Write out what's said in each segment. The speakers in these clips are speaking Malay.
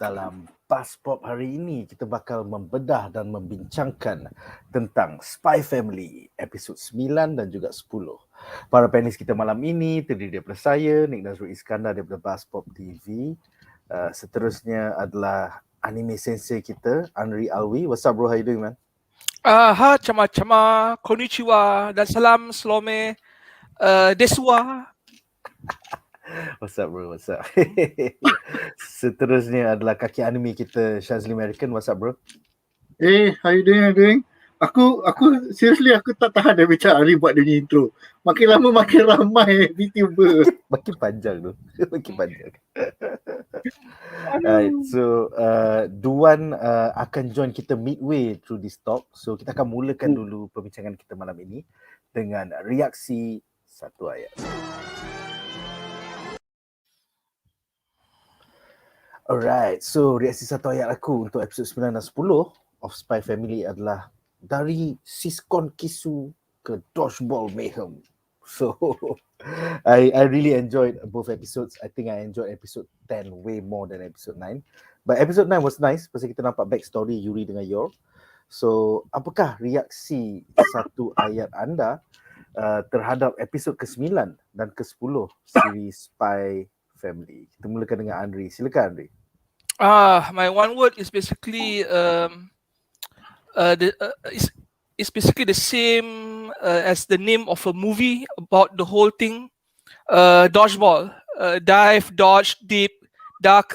Dalam BuzzPOP hari ini, kita bakal membedah dan membincangkan tentang Spy Family episod 9 dan juga 10. Para panelis kita malam ini terdiri daripada saya, Nadzru Iskandar daripada BuzzPOP TV. Seterusnya adalah anime sensei kita, Anri Alwi. What's up bro, how you doing man? Chama, konnichiwa, dan salam, slome, deswa. What's up bro, what's up? Seterusnya adalah kaki anime kita, Shazli Merican. What's up bro? Hey, how you doing? Aku seriously aku tak tahan dah bicara Ari buat dia punya intro. Makin lama makin ramai VTuber. Makin panjang tu. Makin panjang. Alright, so Duan akan join kita midway through this talk. So kita akan mulakan dulu perbincangan kita malam ini dengan reaksi satu ayat. Alright, so reaksi satu ayat aku untuk episod 9 dan 10 of Spy Family adalah dari Siskon Kisu ke Dodgeball Mayhem. So I really enjoyed both episodes. I think I enjoyed episode 10 way more than episode 9. But episode 9 was nice pasal kita nampak backstory Yuri dengan Yor. So apakah reaksi satu ayat anda terhadap episod ke-9 dan ke-10 siri Spy Family? Kita mulakan dengan Andri. Silakan Andri. My one word is basically it's basically the same as the name of a movie about the whole thing. Dodgeball, dive, dodge, deep, duck,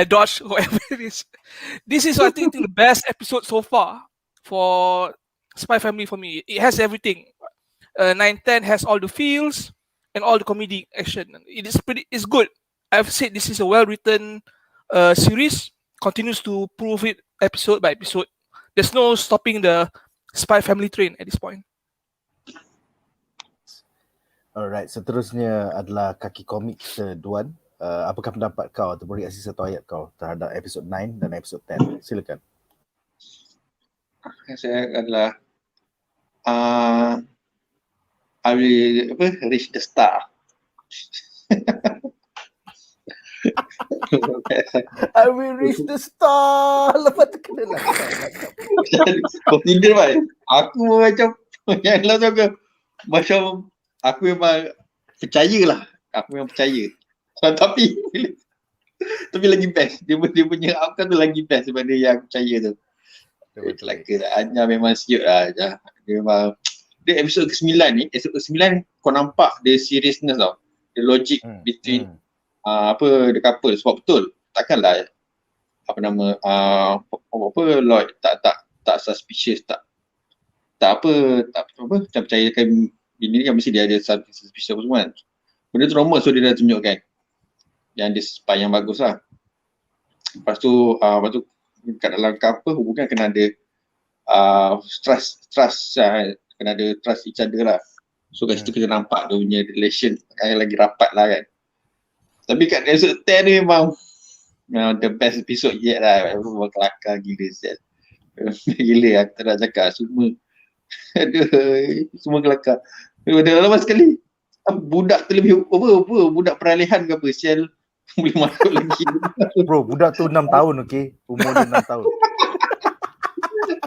dodge, whatever it is. This is I think the best episode so far for Spy Family for me. It has everything. 9-10 has all the feels and all the comedy action. It's good. I've said this is a well-written series. Continues to prove it episode by episode. There's no stopping the Spy Family train at this point. Alright, seterusnya adalah kaki komik Duan. Apakah pendapat kau atau reaksi satu ayat kau terhadap episod 9 dan episod 10? Silakan. Saya adalah I will reach the star. I will reach the star. Lepas tu kena lakap. Kau tidur kan? Aku macam yang lah tu macam aku memang percayalah. Aku memang percaya. Tapi lagi best. Dia punya outcome tu lagi best daripada yang aku percaya tu. Celaka tak. Hanya memang siut lah. Dia memang dia episod ke-9 ni, episod ke-9 kau nampak dia seriousness tau. The logic between the couple. Sebab betul takkanlah Lloyd tak suspicious, tak percayakan bini ni kan, mesti dia ada suspicious semua kan. Benda tu normal, so dia dah tunjukkan yang dia spy yang bagus lah. Lepas tu kat dalam couple hubungan kena ada trust kena ada trust each other lah. So kat situ kita nampak dia punya relation lagi rapat lah kan. Tapi kat episode 10 ni memang the best episode yet lah. Memang kelakar gila set. Gila aku tak nak cakap semua. Aduh, semua kelakar. Lama sekali budak tu lebih budak peralihan ke apa sial boleh masuk lagi. Bro, budak tu 6 tahun okey. Umur dia 6 tahun.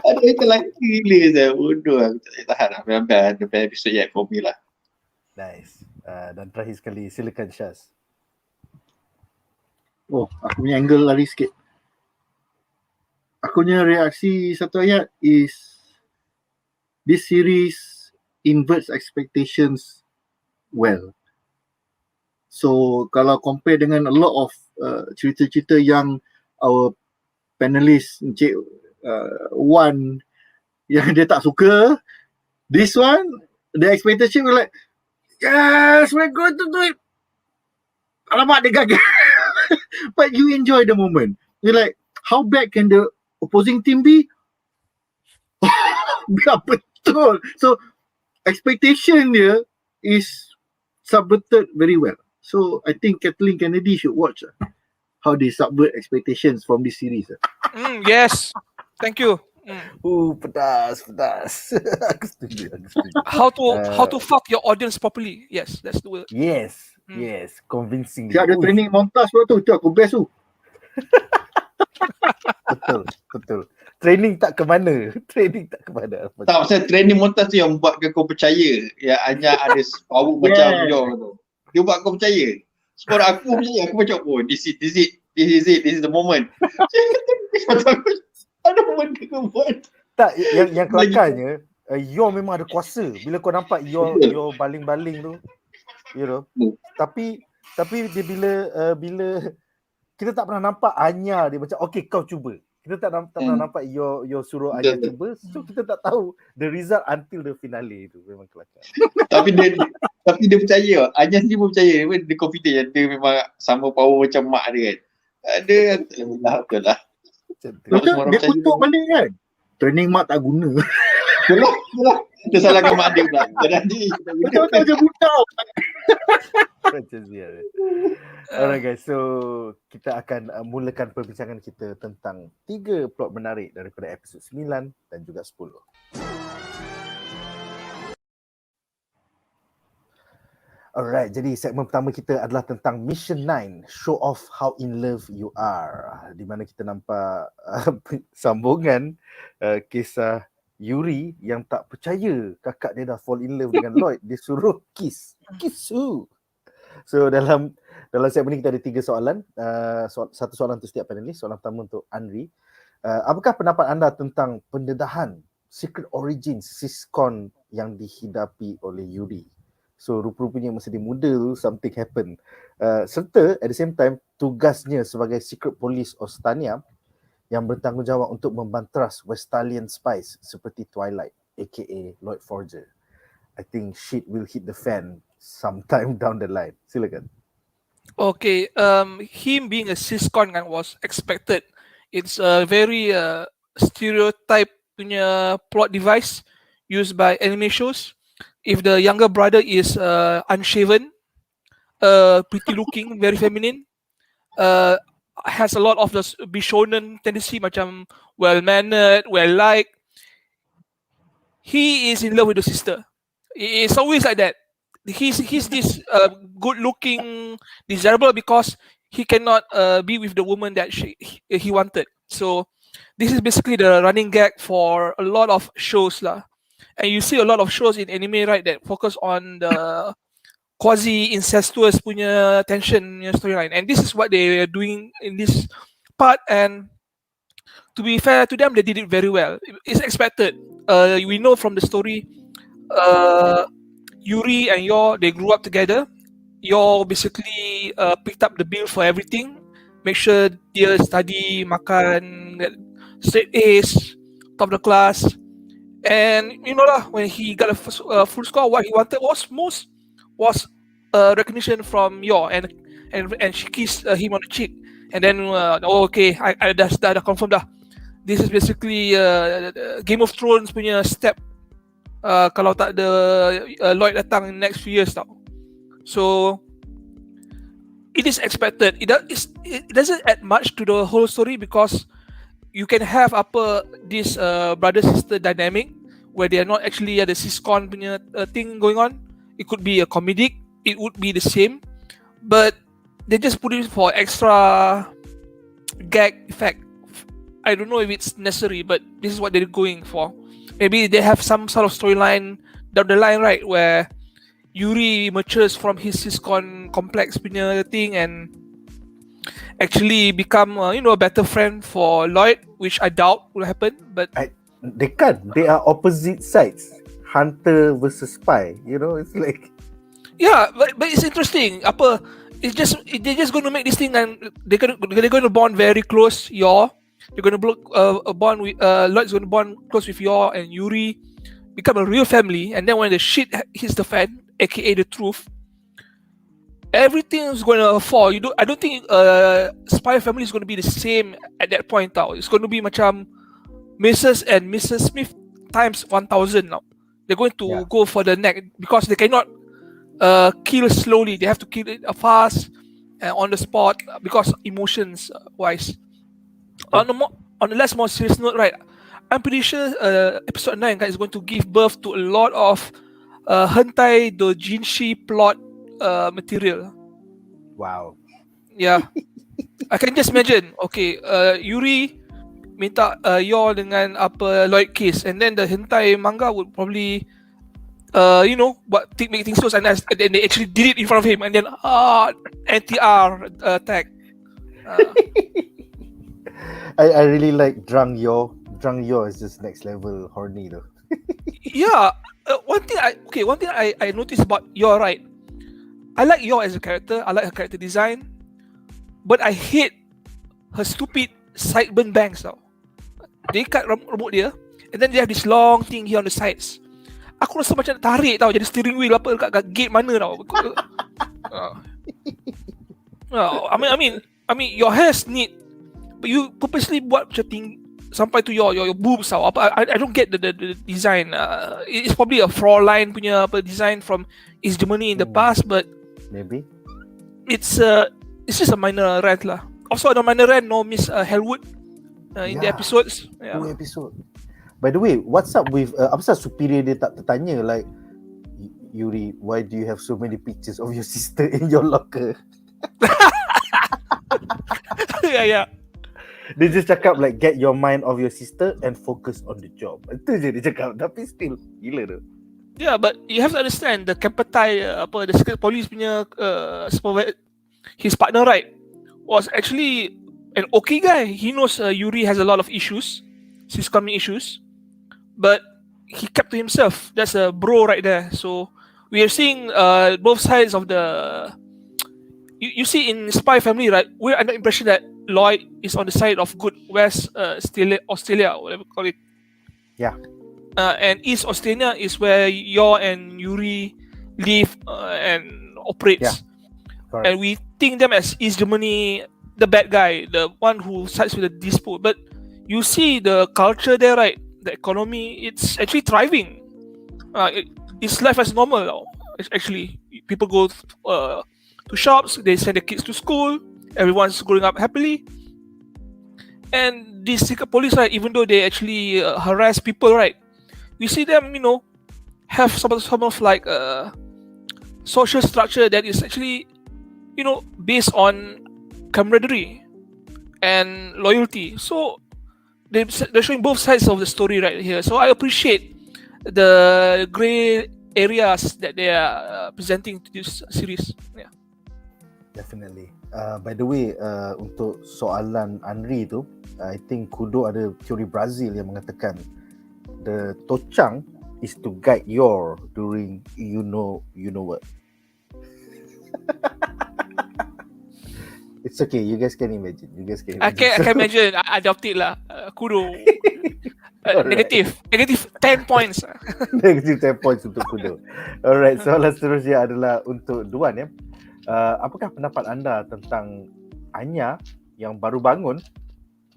Ada itu lagi gila saya. Bodoh aku tak tahan lah. Memang the best episode yet for me lah. Nice. Dan terakhir sekali silakan Shaz. Oh, aku punya angle lari sikit. Aku punya reaksi satu ayat is this series inverts expectations well. So kalau compare dengan a lot of cerita-cerita yang our panelist Encik Wan yang dia tak suka, this one the expectation were like, yes, we're going to do it. Alamak, dia gagal. But you enjoy the moment. You're like, how bad can the opposing team be? Biar betul. So expectation dia is subverted very well. So I think Kathleen Kennedy should watch how they subvert expectations from this series. Yes, thank you. Pedas. Aku setuju. How to fuck your audience properly. Yes, that's the word. Yes, convincing. Dia ada training montage pula tu aku best tu. Betul. Training tak ke mana. Tak, pasal training montas tu yang buatkan kau percaya yang Anya ada power macam Yor tu. Dia buat kau percaya. Sebab aku percaya, aku macam, oh, this is the moment. Ada moment ke kau buat? Tak, yang kelakarnya, Yor memang ada kuasa. Bila kau nampak Yor baling-baling tu, you know. Tapi dia bila kita tak pernah nampak Anya dia macam, okay, kau cuba. Kita tak pernah nampak Yor suruh Anya cuba. So kita tak tahu the result until the finale tu. Memang kelakar. Tapi dia percaya. Anya sendiri pun percaya. Dia confident dia memang sama power macam mak dia kan. Ada betul lah. Dia kutuk balik kan. Training mak tak guna. Betul. Dia salahkan mak dia pula. Jadi Betul tak je budak. Macam sial. Alright guys, so kita akan mulakan perbincangan kita tentang 3 plot menarik daripada episod 9 dan juga 10. Alright, jadi segmen pertama kita adalah tentang Mission 9, Show Off How In Love You Are, di mana kita nampak sambungan kisah Yuri yang tak percaya kakak dia dah fall in love dengan Lloyd. Dia suruh kiss who? So dalam segmen ini kita ada 3 soalan. Satu soalan untuk setiap panelis. Soalan pertama untuk Andri. Apakah pendapat anda tentang pendedahan secret origin siskon yang dihidapi oleh Yuri? So rupa-rupanya masa dia muda tu something happen. Serta at the same time tugasnya sebagai secret police Ostania yang bertanggungjawab untuk membantras Westalian spies seperti Twilight aka Lloyd Forger. I think shit will hit the fan sometime down the line. Silakan. Okay, him being a siskon kan was expected. It's a very stereotype punya plot device used by anime shows. If the younger brother is unshaven, pretty looking, very feminine, has a lot of the bishonen tendency, macam well-mannered, well-liked, he is in love with the sister. It's always like that. He's this good-looking, desirable because he cannot be with the woman that he wanted. So this is basically the running gag for a lot of shows lah. And you see a lot of shows in anime, right, that focus on the quasi-incestuous punya tension storyline. And this is what they are doing in this part. And to be fair to them, they did it very well. It's expected. We know from the story, Yuri and Yor, they grew up together. Yor basically picked up the bill for everything. Make sure dia study, makan, straight A's, top of the class. And you know lah, when he got a full score, what he wanted was recognition from Yor, and she kissed him on the cheek, and then okay, I dah confirm dah. This is basically Game of Thrones punya step. Kalau tak ada Lloyd datang in next few years tau. So it is expected. It doesn't add much to the whole story because you can have this brother-sister dynamic where they are not actually the siskon punya thing going on. It could be a comedic, it would be the same, but they just put it for extra gag effect. I don't know if it's necessary, but this is what they're going for. Maybe they have some sort of storyline down the line, right, where Yuri matures from his siskon complex punya thing and actually become a better friend for Lloyd, which I doubt will happen. But they can't. They are opposite sides. Hunter versus spy. It's like, yeah, but it's interesting. They're just going to make this thing, and they're going to bond very close. They're going to bond with Lloyd's going to bond close with Yor and Yuri, become a real family. And then when the shit hits the fan, aka the truth, everything is going to fall. I don't think Spy Family is going to be the same at that point now. It's going to be macam Mrs. and Mrs. Smith times 1000 now. They're going to go for the neck because they cannot kill slowly. They have to kill it fast and on the spot because emotions wise. On the less more serious note, right? I'm pretty sure episode 9 is going to give birth to a lot of hentai doujinshi plot material. wow. Yeah. I can just imagine. Okay, Yuri minta Yor dengan apa Lloyd case, and then the hentai manga would probably make things worse, and then they actually did it in front of him, and then NTR tag. I really like Drunk Yor. Drunk Yor is just next level horny though. Yeah, one thing I noticed about Yor, right? I like Yor as a character. I like her character design, but I hate her stupid sideburn bangs tau. They cut rambut dia, and then they have this long thing here on the sides. Aku rasa macam nak tarik tau, jadi steering wheel apa kat gate mana tau. I mean your hair's neat, but you purposely buat macam sampai to your boobs tau. I don't get the design. It's probably a Fräulein punya design from East Germany in the past, but maybe it's just a minor rant lah. Also ada minor rant, no Miss Hellwood in the episodes. Yeah. 2 episode. By the way, what's up with apa sahaja superior dia tak tertanya like, Yuri, why do you have so many pictures of your sister in your locker? Yeah. Dia just cakap like, get your mind off your sister and focus on the job. Itu je dia cakap, tapi still gila tu. Yeah, but you have to understand the Kapitai, the secret police punya his partner, right, was actually an okay guy. He knows Yuri has a lot of issues, siscomic issues, but he kept to himself. That's a bro right there. So we are seeing both sides of the. You see in Spy Family, right? We're under the impression that Lloyd is on the side of good West Australia, whatever you call it. Yeah. And East Australia is where Yor and Yuri live and operates. Yeah. Correct. And we think them as East Germany, the bad guy, the one who sides with the dispute. But you see the culture there, right? The economy, it's actually thriving. It's life as normal now. Actually, people go to shops, they send their kids to school, everyone's growing up happily. And these secret police, right, even though they actually harass people, right, we see them, have some of like social structure that is actually, based on camaraderie and loyalty. So they're showing both sides of the story right here. So I appreciate the grey areas that they are presenting to this series. Yeah. Definitely. By the way, untuk soalan Andri tu, I think Kudo ada teori Brazil yang mengatakan the tocang is to guide your during you know what. It's okay, you guys can imagine. I can imagine. I adopt it lah. Kudo. Negative 10 points. Negative 10 points untuk Kudo. Alright, soalan seterusnya adalah untuk Duan ya. Apakah pendapat anda tentang Anya yang baru bangun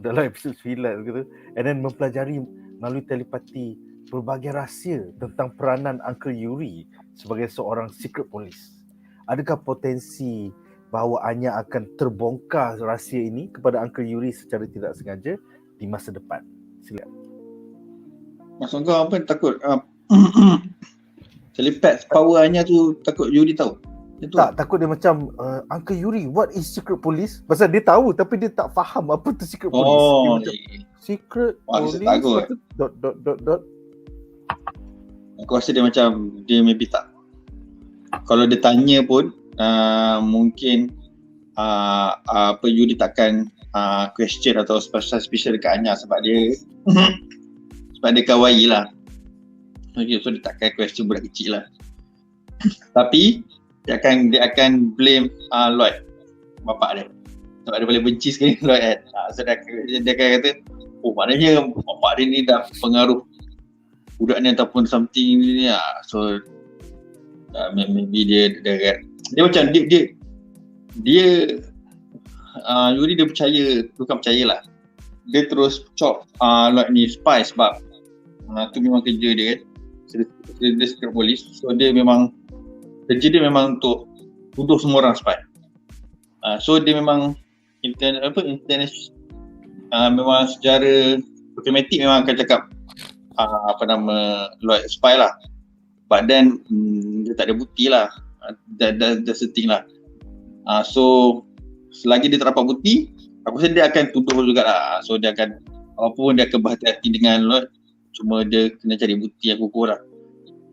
dalam episod 9 gitu, and then mempelajari melalui telepati berbagai rahsia tentang peranan Uncle Yuri sebagai seorang secret police? Adakah potensi bahawa Anya akan terbongkar rahsia ini kepada Uncle Yuri secara tidak sengaja di masa depan? Silakan. Maksud kau apa, takut telepath power Anya tu takut Yuri tahu? Tak, takut dia macam Uncle Yuri, what is secret police? Pasal dia tahu tapi dia tak faham apa tu secret police. Dia macam, secret police dot. Aku rasa dia macam, dia maybe tak, kalau dia tanya pun mungkin Yuri takkan question atau special dekat Anya sebab dia sebab dia kawaii lah. Okay, so dia takkan question budak kecil lah. Tapi dia akan blame Lloyd, bapak dia, sebab dia boleh benci sekali Lloyd kan. So dia akan kata, maknanya bapak dia ni dah pengaruh budak ni ataupun something ni lah. So maybe dia macam dia Yuri dia percaya, bukan percayalah, dia terus chop Lloyd ni spy sebab tu memang kerja dia kan. So, dia secret police. So dia memang kerja dia memang untuk tuduh semua orang spy. So dia memang memang secara automatik memang akan cakap Lloyd spy lah. But then dia tak ada bukti lah. That's the thing lah. So selagi dia tak dapat bukti, aku rasa dia akan tuduh jugalah. So dia akan, apapun dia akan berhati-hati dengan Lloyd, cuma dia kena cari bukti yang kukuh lah.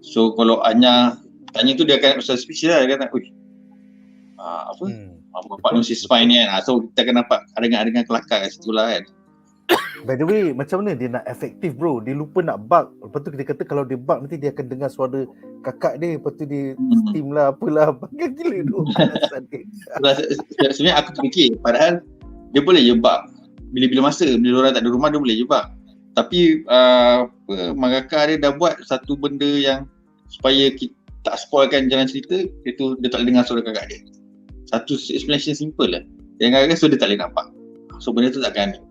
So kalau Anya tanya tu, dia akan suspicious lah. Dia kata, bapak ni si spy ni kan. So kita akan nampak adegan-adegan kelakar kat situ lah kan. By the way, macam mana dia nak efektif bro? Dia lupa nak bug. Lepas tu dia kata kalau dia bug nanti dia akan dengar suara kakak dia. Lepas tu dia steam lah apalah. Bagai gila tu. Sebenarnya aku terfikir, padahal dia boleh je bug. Bila-bila masa, bila orang tak ada rumah, dia boleh je bug. Tapi mangaka dia dah buat satu benda yang supaya kita tak spoilkan jalan cerita, itu dia tak boleh dengar suara kakak dia. Satu explanation simple lah. Yang kadang-kadang so dia tak boleh nampak. So benda tu takkan.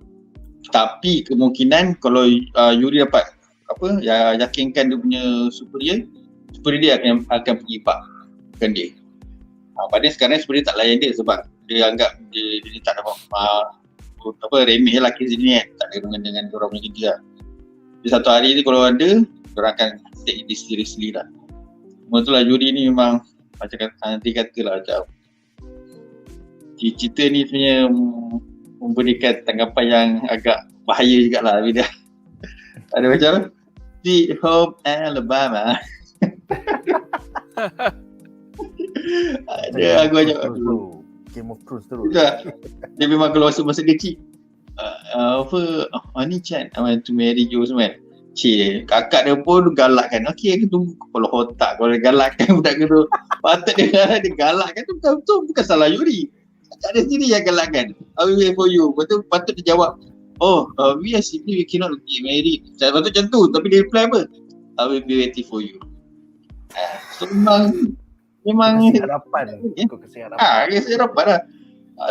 Tapi kemungkinan kalau Yuri dapat yakinkan dia punya superior dia akan pergi bug bukan dia. Padahal sekarang superior tak layan dia sebab dia anggap dia tak dapat remeh lah kes ni kan. Tak ada hubungan dengan orang punya kerja lah. Jadi satu hari ni kalau ada, orang akan take it seriously lah. Cuma tu lah Yuri ni memang macam nanti kata lah macam cerita ni sebenarnya memberikan tanggapan yang agak bahaya jugalah bila ada macam Sweet Home Alabama. Ada aku macam Game of Thrones terus. Dia memang kalau masa kecil ni Chan, I want to marry you semua kan. Cik, kakak dia pun galak kan. Okey, aku tunggu kepala otak kalau dia galak kan budak tu. Patut dia galak kan tu bukan salah Yuri. Tak ada sendiri yang galakkan. I will wait for you. Lepas tu patut dia jawab, we are simply we cannot get married. Patut macam tu. Tapi dia reply apa? I will be waiting for you. So memang Kasih harapan. Kau kasih harapan. Kasih harapan lah.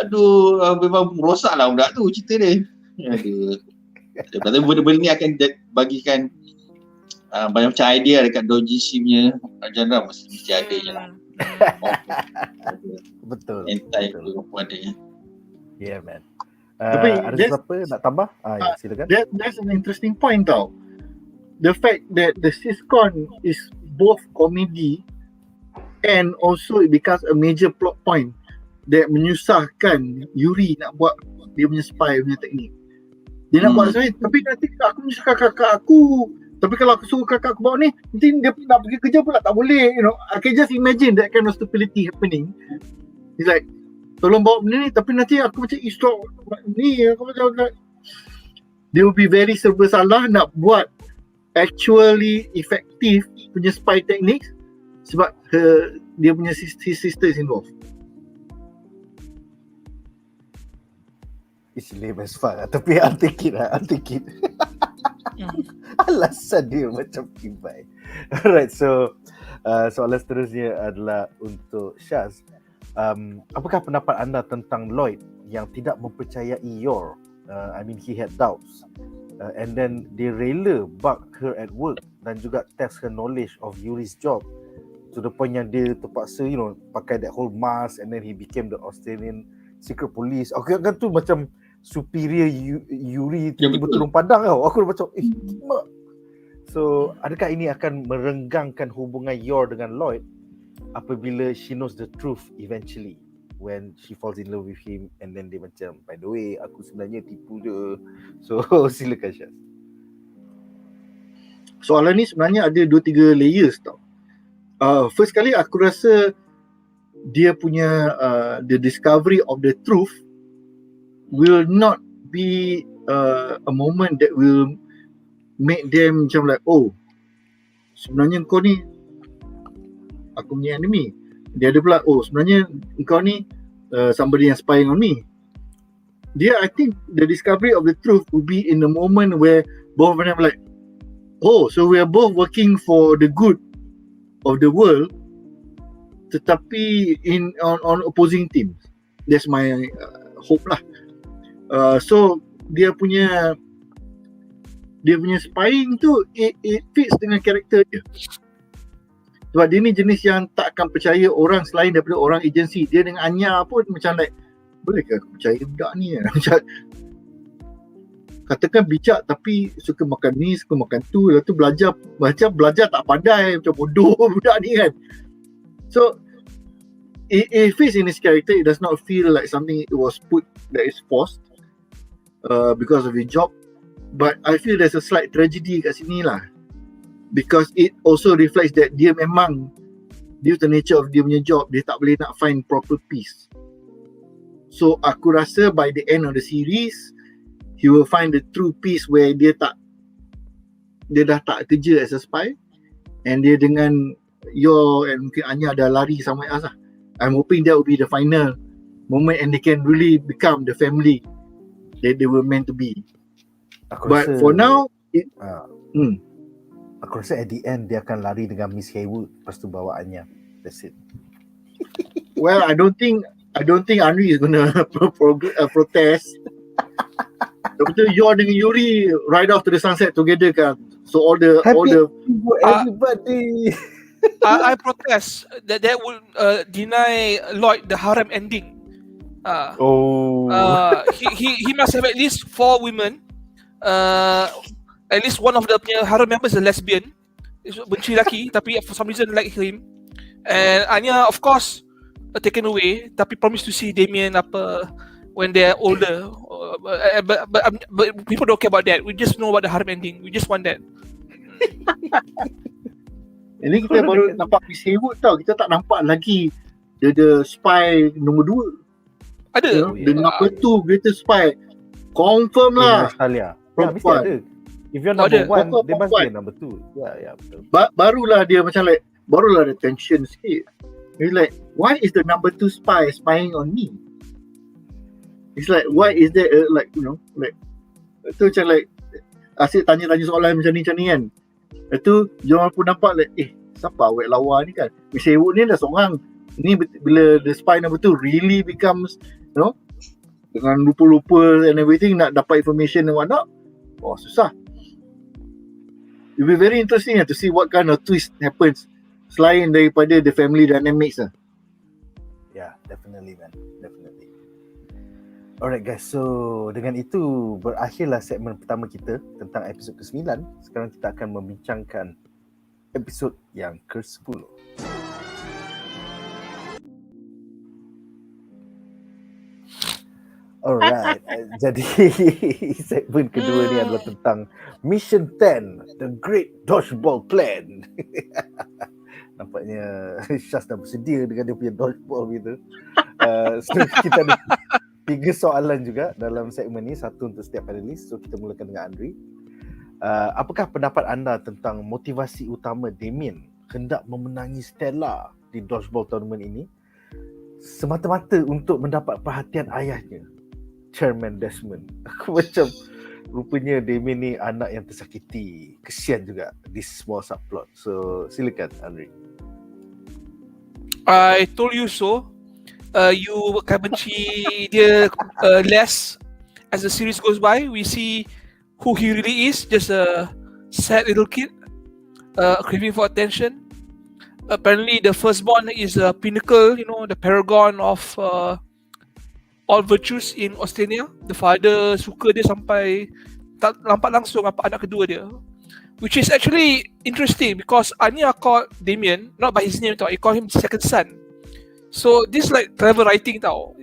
Aduh, memang rosak lah budak tu cerita dia. Aduh. Lepas tu benda-benda ni akan bagikan banyak macam idea dekat Doji punya genre mesti ada je lah. Betul. Entai tu ada ya. Yeah man. Tapi Ada siapa nak tambah? Ya, silakan. That's an interesting point tau. The fact that the sitcom is both comedy and also it becomes a major plot point that menyusahkan Yuri nak buat dia punya spy punya teknik. Dia nak buat sebenarnya, tapi nanti aku menyusahkan kakak aku. Tapi kalau aku suruh kakak aku bawa ni, nanti dia nak pergi kerja pula tak boleh, you know. I can just imagine that kind of stupidity happening. It's like, tolong bawa benda ni, tapi nanti aku macam stop ni, aku macam they will be very serba salah nak buat actually effective punya spy techniques sebab dia punya sister is involved. It's lame as fuck lah. Tapi I'll take it. Alasan dia macam kibai. Alright, so soalan seterusnya adalah untuk Shaz. Apakah pendapat anda tentang Lloyd yang tidak mempercayai Yor? He had doubts. And then dia rela bug her at work dan juga test her knowledge of Yuri's job to the point yang dia terpaksa, pakai that whole mask and then he became the Australian secret police. Aku kan tu macam superior Yuri tiba-tiba turun padang tau. Aku dah macam mak. So adakah ini akan merenggangkan hubungan Yor dengan Lloyd apabila she knows the truth eventually when she falls in love with him and then dia macam, by the way aku sebenarnya tipu je. So silakan Syaz. Soalan ni sebenarnya ada 2-3 layers tau. First kali aku rasa dia punya the discovery of the truth will not be a moment that will make them macam like, oh sebenarnya kau ni aku punya enemy. Dia ada pula, oh sebenarnya kau ni somebody yang spying on me. I think the discovery of the truth will be in the moment where both of them like, oh so we are both working for the good of the world tetapi on opposing teams. That's my hope lah. So dia punya spying tu it fits dengan karakter dia. Sebab dia ni jenis yang tak akan percaya orang selain daripada orang agensi. Dia dengan Anya pun macam like, bolehkah aku percaya budak ni kan? Macam katakan bijak tapi suka makan ni, suka makan tu, lepas tu belajar tak pandai, macam bodoh budak ni kan. So it fits in his character. It does not feel like something it was put that is forced. because of his job. But I feel there's a slight tragedy kat sini lah, because it also reflects that dia memang, due to the nature of dia punya job, dia tak boleh nak find proper peace. So aku rasa by the end of the series, he will find the true peace where dia dah tak kerja as a spy, and dia dengan Yo and mungkin Anya dah lari somewhere else lah. I'm hoping that will be the final moment and they can really become the family that they were meant to be. But for now, aku rasa at the end dia akan lari dengan Miss Haywood, lepas tu bawa Anya. That's it. Well, I don't think Henry is gonna protest. Betul, Yo dengan Yuri ride off to the sunset together kan. So all the everybody. I protest that would deny Lloyd the harem ending. He must have at least 4 women. At least one of the harem members is a lesbian. Benci lelaki, tapi for some reason like him. And Anya of course taken away, tapi promise to see Damien when they're older. But people don't care about that. We just know about the harem ending. We just want that. Ini kita baru nampak Miss Haywood tau. Kita tak nampak lagi the spy nombor 2. Ada. The number 2 greatest spy. Confirm lah. Australia. Ya, mesti ada. If you're number 1, dia must be number 2. Ya, betul. Barulah dia macam like, barulah ada tension sikit. It's like, why is the number 2 spy spying on me? It's like, why is there like, you know, like, itu macam like, asyik tanya-tanya soalan macam ni kan. Itu jangan pun nampak like, siapa awet lawa ni kan. Miss Haywood ni dah seorang. Ni bila the spy number 2 really becomes, you know, dengan lupa-lupa and everything, nak dapat information and whatnot, susah. It will be very interesting to see what kind of twist happens selain daripada the family dynamics lah. Yeah, definitely man. Definitely. Alright guys, so dengan itu berakhirlah segmen pertama kita tentang episod ke-9. Sekarang kita akan membincangkan episod yang ke-10. Alright, jadi segmen kedua ni adalah tentang Mission 10, The Great Dodgeball Plan. Nampaknya Shaz dah bersedia dengan dia punya dodgeball gitu. So kita ada 3 soalan juga dalam segmen ni, satu untuk setiap panelis. So kita mulakan dengan Andri. Apakah pendapat anda tentang motivasi utama Damien hendak memenangi Stella di dodgeball tournament ini semata-mata untuk mendapat perhatian ayahnya, Chairman Desmond? Aku macam rupanya Damien ni anak yang tersakiti, kesian juga this small subplot. So silakan Andri. I told you so. You akan benci dia less as the series goes by. We see who he really is, just a sad little kid, craving for attention. Apparently the firstborn is a pinnacle, you know, the paragon of all virtues in Australia. The father suka dia sampai tak nampak langsung apa anak kedua dia, which is actually interesting because Anya called Damien not by his name tau, he called him second son. So this like clever writing tau.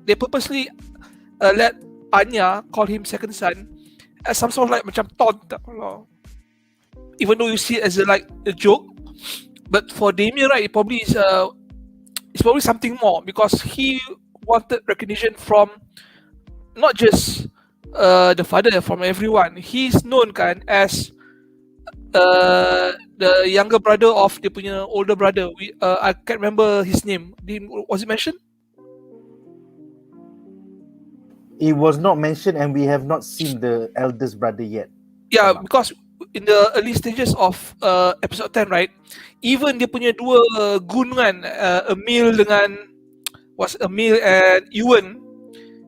They purposely let Anya call him second son as some sort of like macam taunt tau. Even though you see it as a joke, but for Damien right, it probably is it's probably something more because he wanted recognition from not just the father, from everyone. He's known kan as the younger brother of dia punya older brother. I can't remember his name. Was it mentioned? It was not mentioned and we have not seen the eldest brother yet. Yeah, because in the early stages of episode 10, right, even dia punya dua goon kan, Emil and Ewan,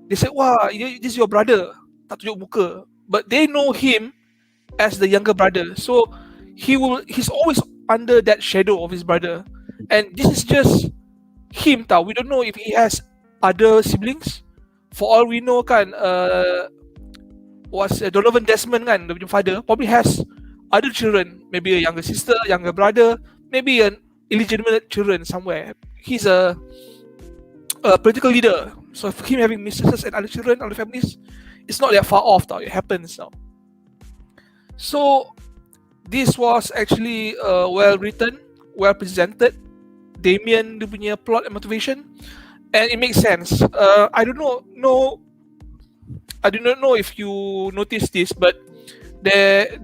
they said, wah, this is your brother, tak tunjuk muka, but they know him as the younger brother, so he's always under that shadow of his brother, and this is just him tau. We don't know if he has other siblings. For all we know kan, was Donovan Desmond kan, the father probably has other children, maybe a younger sister, younger brother, maybe an illegitimate children somewhere. He's a political leader, so him having mistresses and other children, other families, it's not that far off tau. It happens now. So this was actually well written, well presented. Damien dia punya plot and motivation, and it makes sense. I do not know if you noticed this, but they're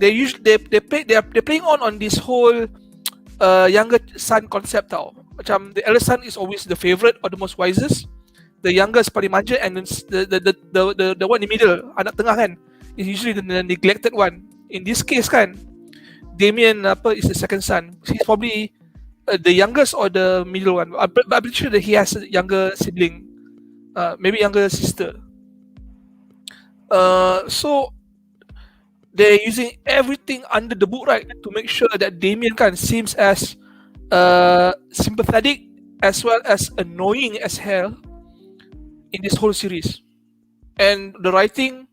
playing on this whole younger son concept tau. Macam the elder son is always the favorite or the most wisest, the youngest paling manja, and then the one in the middle, anak tengah kan, is usually the neglected one. In this case kan, Damien is the second son. He's probably the youngest or the middle one. But I'm pretty sure that he has a younger sibling, maybe younger sister. So they're using everything under the book, right, to make sure that Damien kan seems as sympathetic as well as annoying as hell in this whole series. And the writing,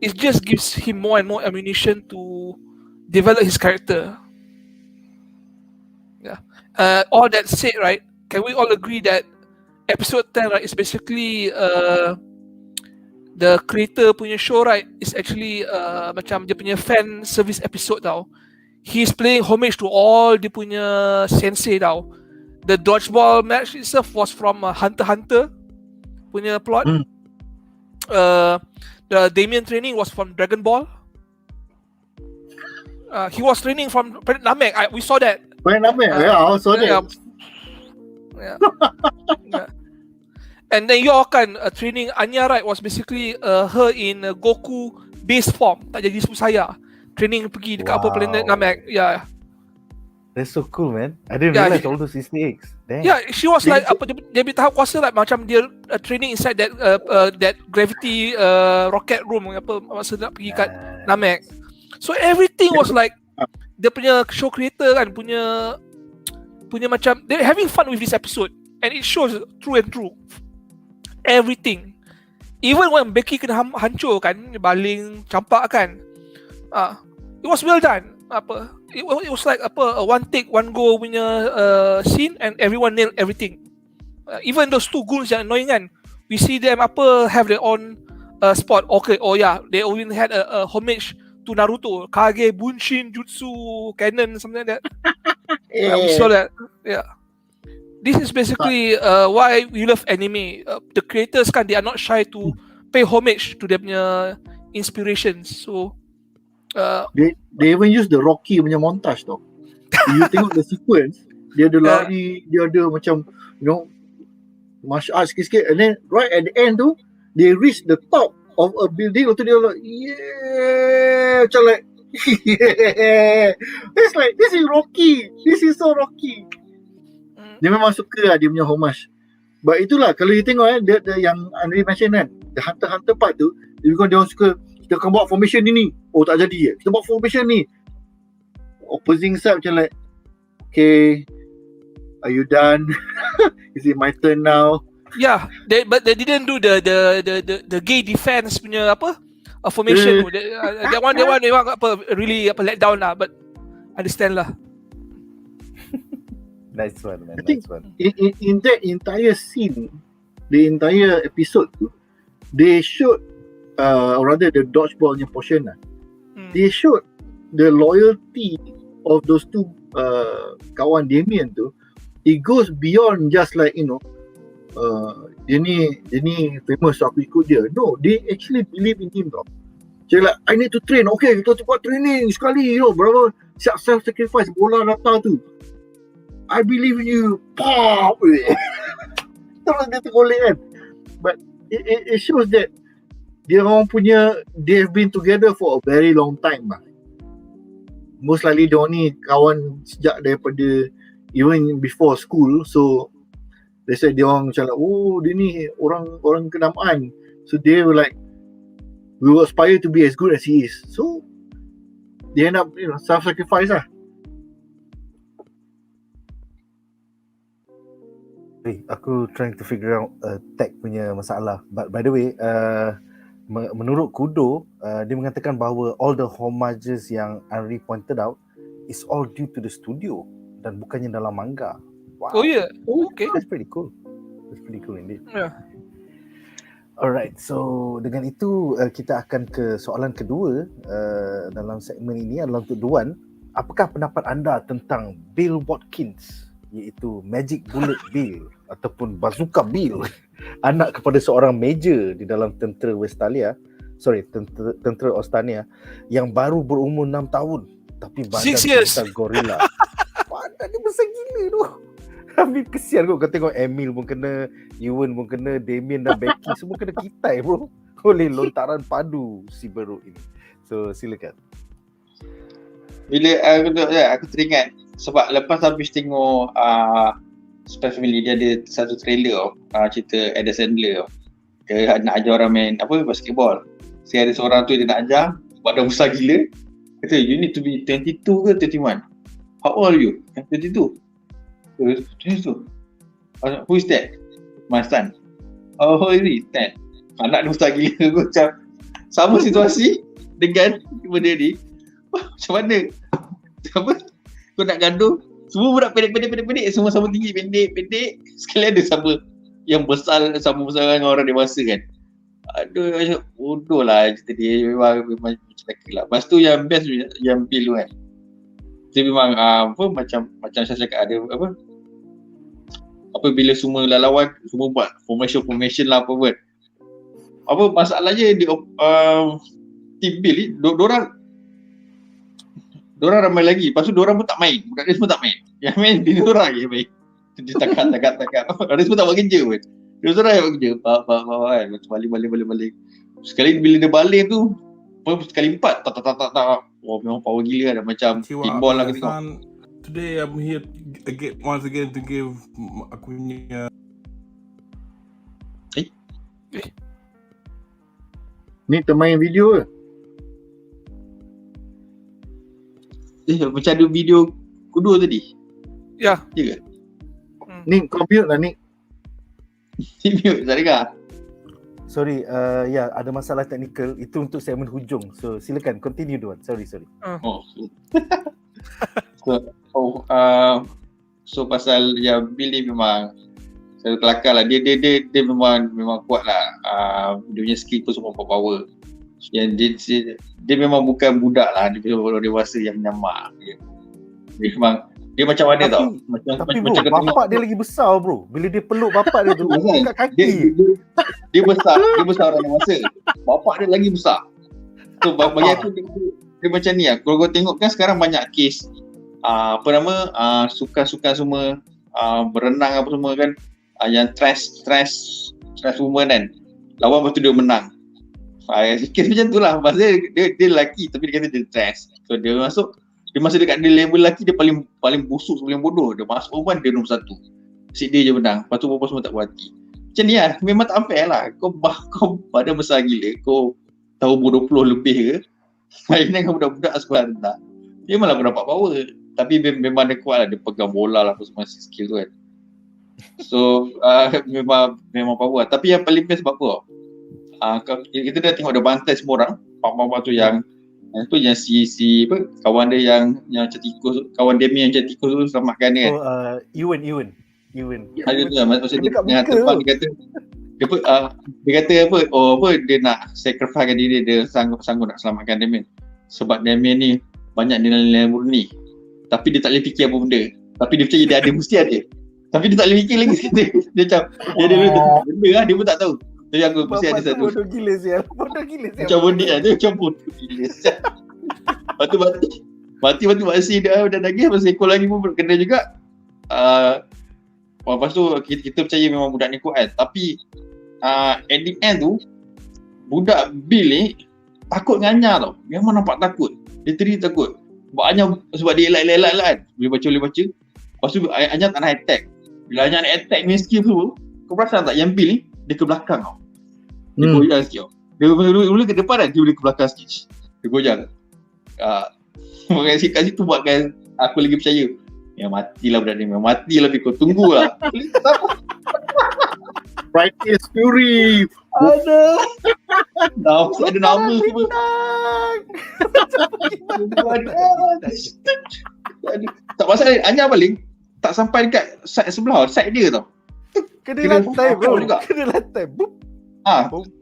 it just gives him more and more ammunition to develop his character. Yeah. All that said, right, can we all agree that episode 10, right, is basically the creator punya show, right, is actually macam dia punya fan service episode tau. He's playing homage to all dia punya sensei tau. The dodgeball match itself was from Hunter x Hunter punya plot. The Damien training was from Dragon Ball. He was training from Planet Namek. We saw that. Planet Namek, I saw that. Yeah. Yeah. And then your kan training Anya, right, was basically her in Goku base form, tak jadi Super Saya. Training pergi dekat apa planet Namek. Yeah. That's so cool, man. I didn't realize all those Easter eggs. Damn. Yeah, she was like apa dia tahap kuasa like macam dia training inside that gravity rocket room apa masa nak pergi kat Namek. So everything was like dia punya show creator kan punya macam they're having fun with this episode, and it shows true and true. Everything. Even when Becky kena hancur kan, baling campak kan. It was well done. It was like a one take one go punya scene, and everyone nailed everything. Even those two goons yang annoying kan, we see them have their own spot. Okay, they even had a homage to Naruto, Kage, Bunshin, Jutsu, Canon, something like that. We saw that. Yeah. This is basically why we love anime. The creators kan, they are not shy to pay homage to their punya inspirations. So they even use the Rocky punya montage tau. You tengok the sequence, dia ada lari, dia ada macam martial arts sikit-sikit, and then right at the end tu they reach the top of a building, lepas tu dia like macam like it's like this is Rocky, this is so Rocky. Dia memang suka lah dia punya homage. But itulah kalau you tengok dia yang Andri mention kan, the Hunter part tu, dia orang suka kita akan buat formation ni. Oh tak jadi kita buat formation ni. Opposing side macam like, okay, are you done? Is it my turn now? Yeah, but they didn't do the gay defense punya formation. That one really let down lah, but understand lah. Nice one, man. I think in that entire scene, the entire episode tu, they showed rather the dodgeball punya portion lah. They showed the loyalty of those two kawan Damien tu. It goes beyond just like dia ni famous so aku ikut dia. No, they actually believe in him tau. So like, I need to train. Okay, kita buat training sekali, berapa siap self-sacrifice bola datang tu. I believe in you. Pop. Terus dia tergolek kan. But it shows that dia orang punya, they've been together for a very long time lah. Most likely dia ni kawan sejak daripada even before school. So they said dia orang macam like, oh dia ni orang kenamaan. So they were like, we will aspire to be as good as he is. So they end up self-sacrifice lah. Aku trying to figure out tag punya masalah. But by the way, menurut Kudo, dia mengatakan bahawa all the homages yang Henry pointed out is all due to the studio dan bukannya dalam manga. Wow. Oh yeah. Okay. That's pretty cool. That's pretty cool indeed. Yeah. Alright, so dengan itu kita akan ke soalan kedua dalam segmen ini adalah untuk Duan. Apakah pendapat anda tentang Bill Watkins, iaitu Magic Bullet Bill ataupun Bazooka Bill, anak kepada seorang major di dalam tentera tentera Australia yang baru berumur 6 tahun tapi badan 6 years. sebesar gorila. Badan dia besar gila tu. Tapi kesian kau tengok Emil pun kena, Ewan pun kena, Damien dan Becky semua kena kitai bro oleh lontaran padu si beruk ini. So silakan. Bila aku teringat sebab lepas habis tengok SPYxFAMILY, dia ada satu trailer cerita Adam Sandler. Dia nak ajar orang main basketball. Ada seorang tu dia nak ajar, badan besar gila. Kata, you need to be 22 ke 31? How old are you? 22. 22. Who is that? My son. Oh, who is he? 10. Anak dia besar gila. Aku macam sama situasi dengan benda ni. Macam mana? Apa? Kau nak gaduh, semua budak pendek, semua sama tinggi, pendek. Sekali ada sama yang besar, sama besar dengan orang dewasa kan. Aduh, macam bodoh lah cerita dia. Memang macam lah. Lepas tu yang best yang Bill tu kan. Dia memang macam saya cakap, ada bila semua lawan semua buat formation lah apa masalahnya dia team Bill ni diorang ramai lagi. Lepas tu diorang pun tak main, budak dia semua tak main. Yang main dia diorang je main. Dia takat. Dia semua tak buat kerja pun. Dia diorang yang buat kerja kan. Balik. Sekali bila dia balik tu sekali 4 tak. Oh, memang power gila lah. Macam pinball lah kita tengok. Today I'm here once again to give aku punya Ni termain video ke? Macam ada video kedua tadi. Ya. Ya ke? Ni kau mute lah ni. Mute, tak dengar. Sorry, ya ada masalah teknikal. Itu untuk segmen hujung. So silakan continue Duan. Sorry. So pasal yang Bill ni memang satu kelakar lah. Dia memang kuat lah. Dia punya skill tu semua power. Yang dia memang bukan budak lah. Dia orang dewasa yang menyamak. Dia macam mana tau. Tapi bro, bapak dia lagi besar bro. Bila dia peluk bapak dia tu kat kaki. Dia besar orang dewasa. Bapak dia lagi besar. So bagi aku dia macam ni lah. Kalau kau tengok kan sekarang banyak kes sukan semua berenang apa semua kan, yang stress woman kan, lawan lepas tu dia menang. Kes macam tu lah. Pasal dia lelaki tapi dia kata dia stress. So dia masa dekat dia level lelaki, dia paling busuk, paling bodoh. Dia masuk perempuan, dia nombor 1. Asyik dia je menang. Lepas tu perempuan semua tak puas hati. Macam ni lah. Memang tak unfair lah. Kau badan besar gila, kau tahu umur 20 lebih ke, main dengan budak-budak sekolah rendah. Dia malah dapat power. Tapi memang dia kuat lah. Dia pegang bola lah apa semua skill tu kan. So memang power lah. Tapi yang paling best sebab apa? Kita dah tengok ada bantai semua orang. Pak-pak tu yang si kawan dia yang macam tikus, kawan Damien yang macam tikus tu selamatkan dia kan. Ewan. Ada tu lah. Maksud dia dengan terbang dia kata dia nak sacrifice diri dia, sanggup nak selamatkan Damien. Sebab Damien ni banyak nilai-nilai murni. Tapi dia tak boleh fikir apa benda. Tapi dia percaya dia ada, mesti ada. Tapi dia tak boleh fikir lagi. Dia macam dia benda lah, dia pun tak tahu. Tapi aku mesti ada satu. Bodoh gila sial. Macam bodoh lah. Dia macam bodoh gila sial. Lepas tu mati masih dah nagih. Lepas ekor lagi pun kena juga. Lepas tu kita percaya memang budak ni kuat kan. Tapi at the end tu budak Bill ni takut dengan Anya tau. Memang nampak takut. Literally takut. Sebab dia elak-elak kan. Boleh baca. Lepas tu Anya tak nak attack. Bila Anya nak attack ni skill tu, kau perasan tak yang Bill ni dia ke belakang tau. Dia goyang sikit tau. Dia mula ke depan kan, dia boleh ke belakang sikit. Dia goyang. Kat situ buatkan aku lagi percaya. Ya matilah budak ni. Matilah tapi kau tunggulah. Righteous Fury. Ada nama semua. Tak pasal Anya paling tak sampai dekat side sebelah, side dia tau. Kena lantai bro. juga. Kena lantai. Bup.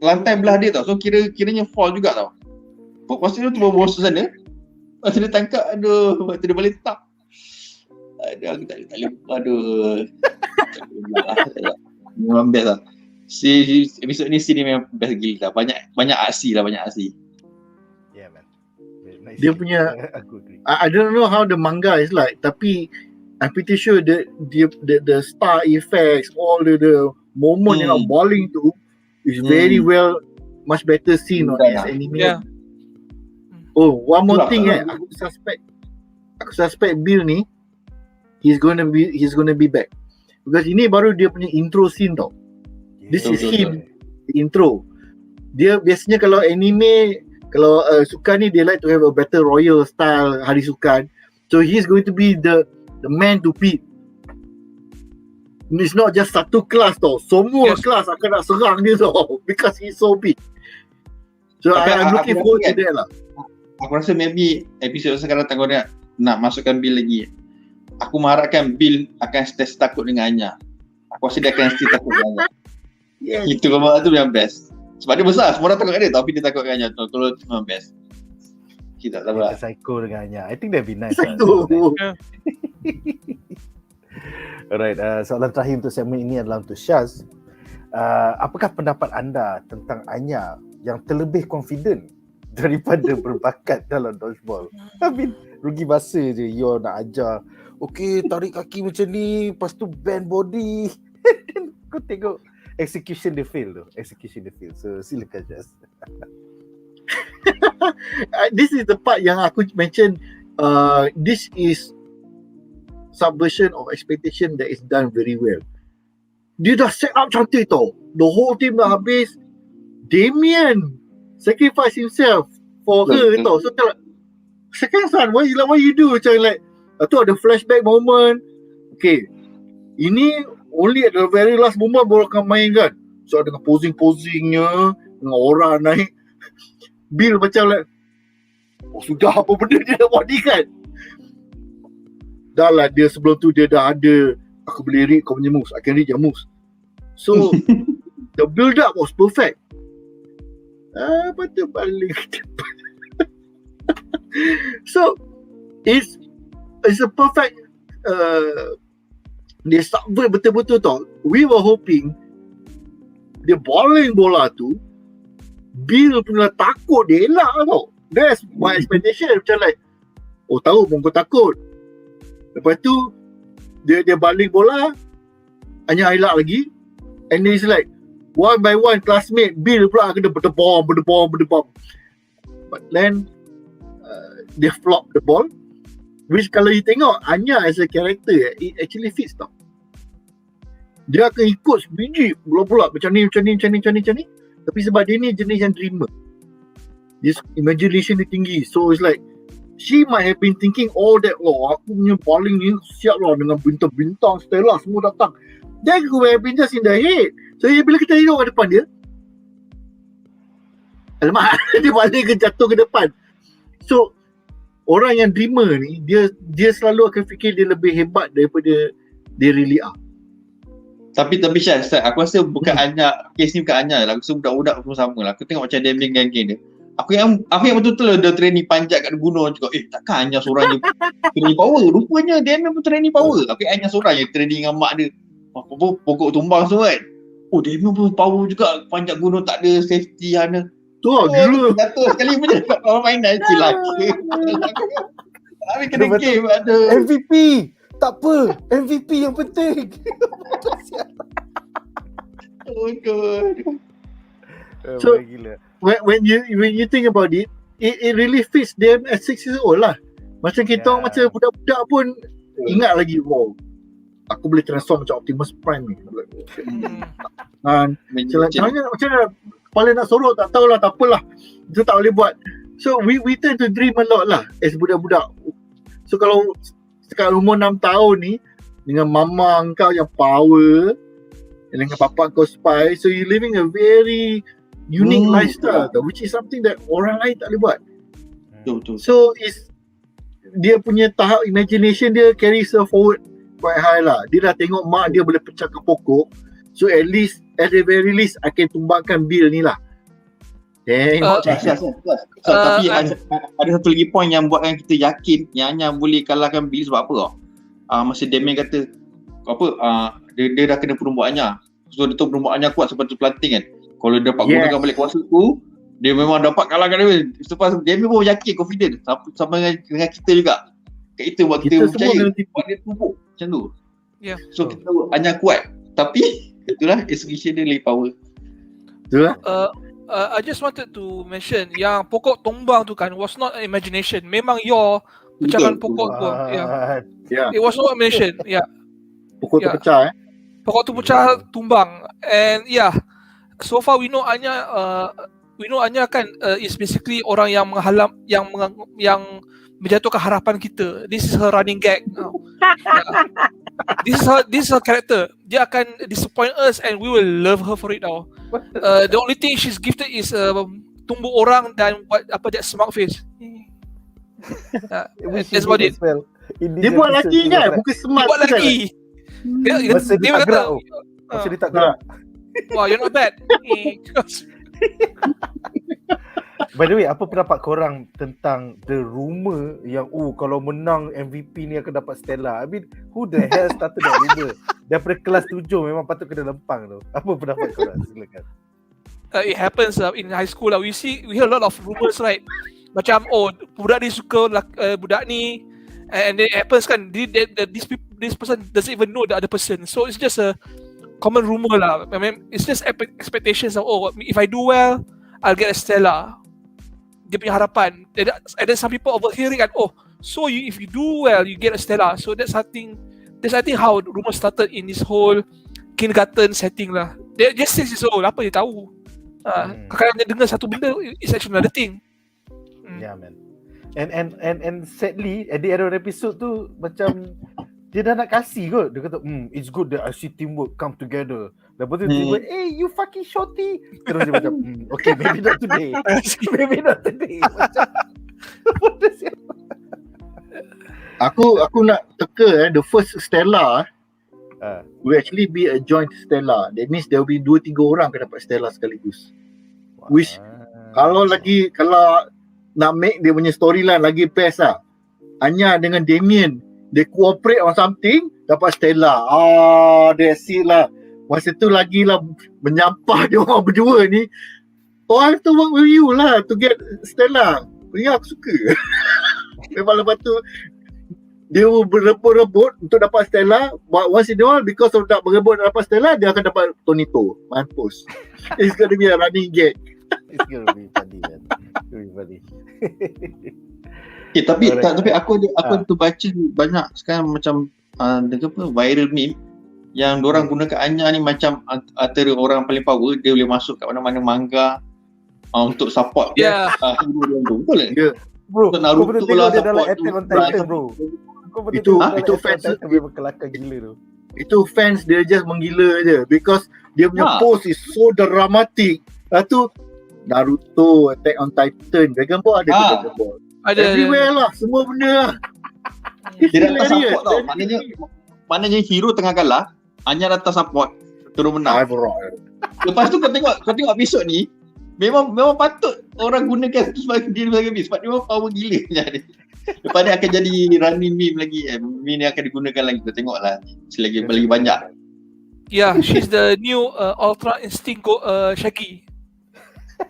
Lantai belah dia tau. So kiranya fall juga tau. Lepas tu bawa sana. Lepas tu dia tangkap, aduh. Lepas tu dia balik tak. Aduh, aku tak boleh. Aduh. Memang best lah. Episod ni scene ni memang best gila. Banyak aksi lah, banyak aksi. Yeah, man. Nice. Dia punya Aku agree. I don't know how the manga is like, tapi I'm pretty sure the star effects, all the moment yang bowling tu is very well, much better seen on this anime. Yeah. Oh, one more Itulah, thing aku suspect Bill ni he's gonna be back. Because ini baru dia punya intro scene tau. This is him, the intro. Dia biasanya kalau anime, kalau sukan ni, they like to have a battle royale style hari sukan. So he's going to be the man to beat. It's not just satu kelas tau. Semua kelas akan nak serang dia tau. Because he's so big. So I'm looking forward to that lah. Aku rasa maybe episod sekarang tengok dia nak masukkan Bill lagi. Aku mengharapkan Bill akan stay takut dengan Anya. Aku rasa dia akan stay takut dengan Anya. Yes. Itu gambar tu yang best. Sebab dia besar, semua orang takut dengan dia tapi dia takut dengan Anya. Kalau tu memang best. Kita tak tahu lah. Psycho dengan Anya. I think that'd be nice. Psycho. Alright, soalan terakhir untuk segmen ini adalah untuk Shaz. Apakah pendapat anda tentang Anya yang terlebih confident daripada berbakat dalam dodgeball? I mean, rugi masa je you nak ajar. Okay, tarik kaki macam ni, lepas tu bend body. Dan kau tengok execution dia fail tu. So silakan Shaz. This is the part yang aku mention, this is subversion of expectation that is done very well. Dia dah set up cantik tau. The whole team dah habis. Damien sacrifice himself for her tau. So like, second son, why you do? Macam like, tu ada flashback moment. Okay, ini only at the very last moment baru akan main kan. So dengan posing-posingnya, dengan orang naik. Bill macam like, sudah apa benda dia nak buat ni kan. Dah lah, dia sebelum tu dia dah ada, aku boleh read kau punya moves, I can read your moves. So the build up was perfect. Lepas tu balik ke depan. So it's a perfect dia subvert betul-betul tau. We were hoping dia bowling bola tu, Bill punya takut dia elak tau. That's my expectation. Macam like, oh tahu pun kau takut. Lepas tu dia baling bola, hanya elak lagi. And then it's like one by one classmate Bill pula kena berdebam. But then they flop the ball, which kalau you tengok Anya as a character, it actually fits tau. Dia akan ikut sebiji bola-bola macam ni. Tapi sebab dia ni jenis yang dreamer, this imagination dia tinggi. So it's like she might have been thinking all that, aku punya bowling ni siap lah dengan bintang-bintang Stella semua datang. That could have been just in the head. So bila kita tengok ke depan dia, alamak, dia balik ke jatuh ke depan. So orang yang dreamer ni, dia selalu akan fikir dia lebih hebat daripada dia really are. Tapi Syaz, aku rasa bukan Anya, case ni bukan Anya lah. Aku rasa budak-budak pun sama lah. Aku tengok macam Damien dengan geng dia. Aku yang betul-betul dia training panjat kat gunung juga. Takkan Anya seorang je training power. Rupanya Damien pun training power. Tapi Anya seorang je training dengan mak dia. Pokok tumbang semua kan. Oh, Damien pun power juga. Panjat gunung tak ada safety mana. Tu lah gila. Jatuh sekali pun dapat permainan silap. Tapi kena game ada. MVP. Tak apa, MVP yang penting. Oh god. So when you think about it, it really fits them as 6 years old lah. Macam kita macam budak-budak pun ingat lagi, wow, aku boleh transform macam Optimus Prime ni. Macam mana kepala nak sorok tak tahulah, tak apalah. Itu tak boleh buat. So we tend to dream a lot lah as budak-budak. So kalau sekarang umur 6 tahun ni, dengan mama kau yang power, dengan papa kau spy, so you living a very unique lifestyle, which is something that orang lain tak boleh buat. Betul. So dia punya tahap imagination dia carries her forward quite high lah. Dia dah tengok mak dia boleh pecahkan pokok, So at the very least I can tumbangkan bil ni lah. Tengok. Tapi ada satu lagi point yang buatkan kita yakin yang Anya boleh kalahkan Billy sebab apa tau? Masa Damien kata dia dah kena penumbuk Anya. So dia tahu penumbuk Anya kuat sebab tu planting kan. Kalau dia dapat gunakan balik kuasa tu, dia memang dapat kalahkan dia. Lepas Damien pun yakin, confident sama dengan kita juga. Kat kita buat kita percaya buat dia tumbuk macam tu. Yeah. So kita tahu Anya kuat. Tapi itulah execution dia lagi power. Betul lah. I just wanted to mention yang pokok tumbang tu kan was not imagination. Memang your pecahkan pokok tu. Yeah. It was not imagination. Yeah. Pokok tu pecah Pokok tu pecah tumbang. And so far we know Anya kan is basically orang yang menghalang yang menjatuhkan harapan kita. This is her running gag. This is her character. Dia akan disappoint us and we will love her for it now. The only thing she's gifted is tumbuk orang dan buat that smart face. That's about it. Dia buat lagi kan? Bukan smart. Dia buat lagi. Masa dia tak gerak. Masa dia tak gerak. Wow, you're not bad. By the way, apa pendapat korang tentang the rumor yang kalau menang MVP ni akan dapat Stella? I mean, who the hell started that rumor? Daripada kelas 7 memang patut kena lempang tu. Apa pendapat korang? Silakan. It happens in high school lah. We hear a lot of rumors, right? Macam budak ni suka budak ni, and it happens kan. This person doesn't even know the other person. So it's just a common rumor lah. I mean, it's just expectations of if I do well, I'll get a Stella. Dia punya harapan. And then some people overhear it and so if you do well, you get a Stella. So that's I think how rumor started in this whole kindergarten setting lah. Dia just 6 years old, apa dia tahu? Kadang-kadang dia dengar satu benda, it's actually another thing. Yeah, man. And sadly at the end of the episode tu macam dia dah nak kasih kot. Dia kata, it's good that I see teamwork come together. Lepas tu tiba, hey, you fucking shorty. Terus dia macam, okay, maybe not today. Maybe not today. Macam, Aku nak teka the first Stella will actually be a joint Stella. That means there will be 2-3 orang akan dapat Stella sekaligus. Which kalau nak make dia punya storyline lagi best lah. Anya dengan Damien, they cooperate on something, dapat Stella. That's it lah. Masa tu lagi lah menyampah dia orang berdua ni. I have to work with you lah to get Stella. Ya, aku suka. Memang lepas tu dia berebut-rebut untuk dapat Stella. But once in a while, because of nak berebut nak dapat Stella, dia akan dapat Tonito. Mampus. It's gonna be a running gag. It's gonna be funny, man. It's gonna be funny. Tapi aku tu baca banyak sekarang macam viral meme yang diorang gunakan Anya ni macam antara orang paling power. Dia boleh masuk kat mana-mana manga untuk support dia. Betul tak? Yeah. Bro, Naruto kau pernah tengok dia dalam Attack on Titan, bro. Itu fans memang kelakar gila tu. Itu fans dia just menggila je because dia punya pose is so dramatic. Lepas tu Naruto, Attack on Titan, Dragon Ball ada Dragon Ball. Ada everywhere lah, semua benda lah. Dia datang support tau. Maknanya hero tengah kalah, Anya datang support, terus menang. Lepas tu kau tengok episod ni, memang patut orang gunakan sebagai dia sebagai meme sebab dia memang power gila macam ni. Lepas ni akan jadi running meme lagi. Meme ni akan digunakan lagi. Kita tengoklah selagi lagi banyak. Yeah, she's the new Ultra Instinct Shaggy.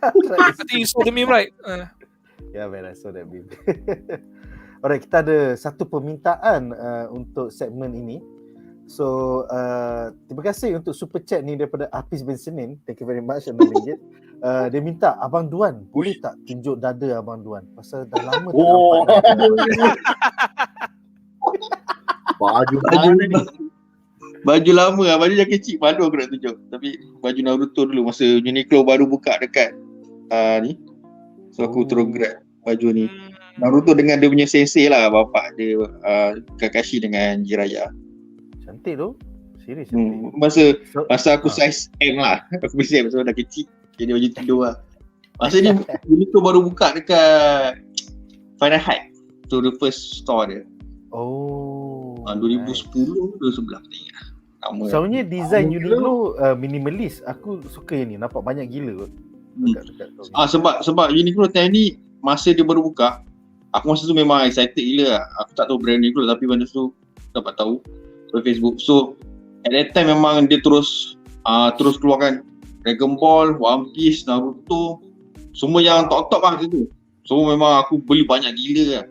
I think you saw the meme, right? Yeah, man, I saw that meme. Alright, kita ada satu permintaan untuk segmen ini. So, terima kasih untuk super chat ni daripada Hafiz bin Senin. Thank you very much, RM6. Dia minta, Abang Duan, boleh tak tunjuk dada Abang Duan? Pasal dah lama tak nampak. Baju mana ni? Baju lama lah, baju yang kecil malu aku nak tunjuk. Tapi baju Naruto dulu masa Uniqlo baru buka dekat ni. So aku terus grab baju ni. Naruto dengan dia punya sensei lah, bapak dia Kakashi dengan Jiraiya. Cantik tu. Serius. Masa aku size M lah. Aku bisa M sebab dah kecil. Jadi baju tidur lah. Masa ni Uniqlo baru buka dekat Fahrenheit. Tu the first store dia. 2010, 2011 tak ingat. Lama. Soalnya design Lama Uniqlo minimalis. Aku suka yang ni. Nampak banyak gila kot. Dekat Sebab Uniqlo time ni masa dia baru buka, aku masa tu memang excited gila lah. Aku tak tahu brand Uniqlo tapi benda tu dapat tahu dari Facebook. So at that time memang dia terus keluarkan Dragon Ball, One Piece, Naruto, semua yang top lah tu. So memang aku beli banyak gila lah.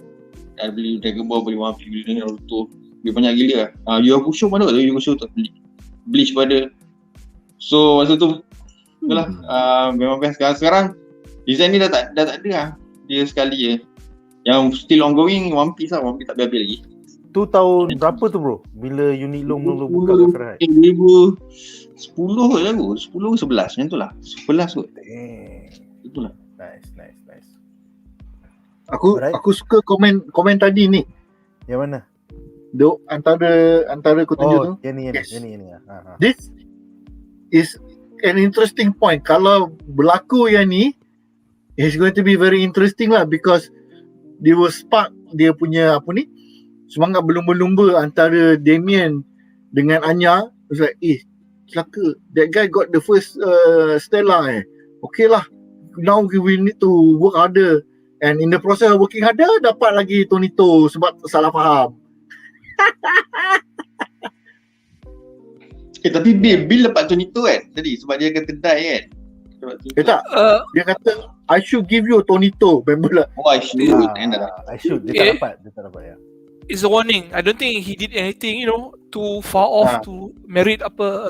Beli Dragon Ball, beli One Piece, beli Naruto, beli banyak gila lah. Yakuza mana tak? Yakuza tak beli. Bleach pada. So masa tu itulah memang best. Sekarang design ni dah tak ada lah. Dia sekali je. Yang still ongoing One Piece lah. One Piece tak habis lagi. tu tahun berapa tu bro? Bila Uniqlo mula buka ke Farhad? 2010 kot aku. 10 ke 11 macam tu lah. 11 kot. Itulah. Nice. Aku suka komen tadi ni. Yang mana? Antara kau tunjuk tu. Yang ni. This is an interesting point. Kalau berlaku yang ni, it's going to be very interesting lah because they will spark dia punya semangat berlumba-lumba antara Damien dengan Anya. It's like, celaka, that guy got the first Stella okay lah, now we need to work harder, and in the process of working harder dapat lagi Tonito sebab salah faham. Tapi Bill dapat Tonito kan tadi sebab dia kata die kan. Tak, dia kata I should give you Tonito, remember lah. I should. Dia tak dapat ya. It's a warning. I don't think he did anything, too far off to merit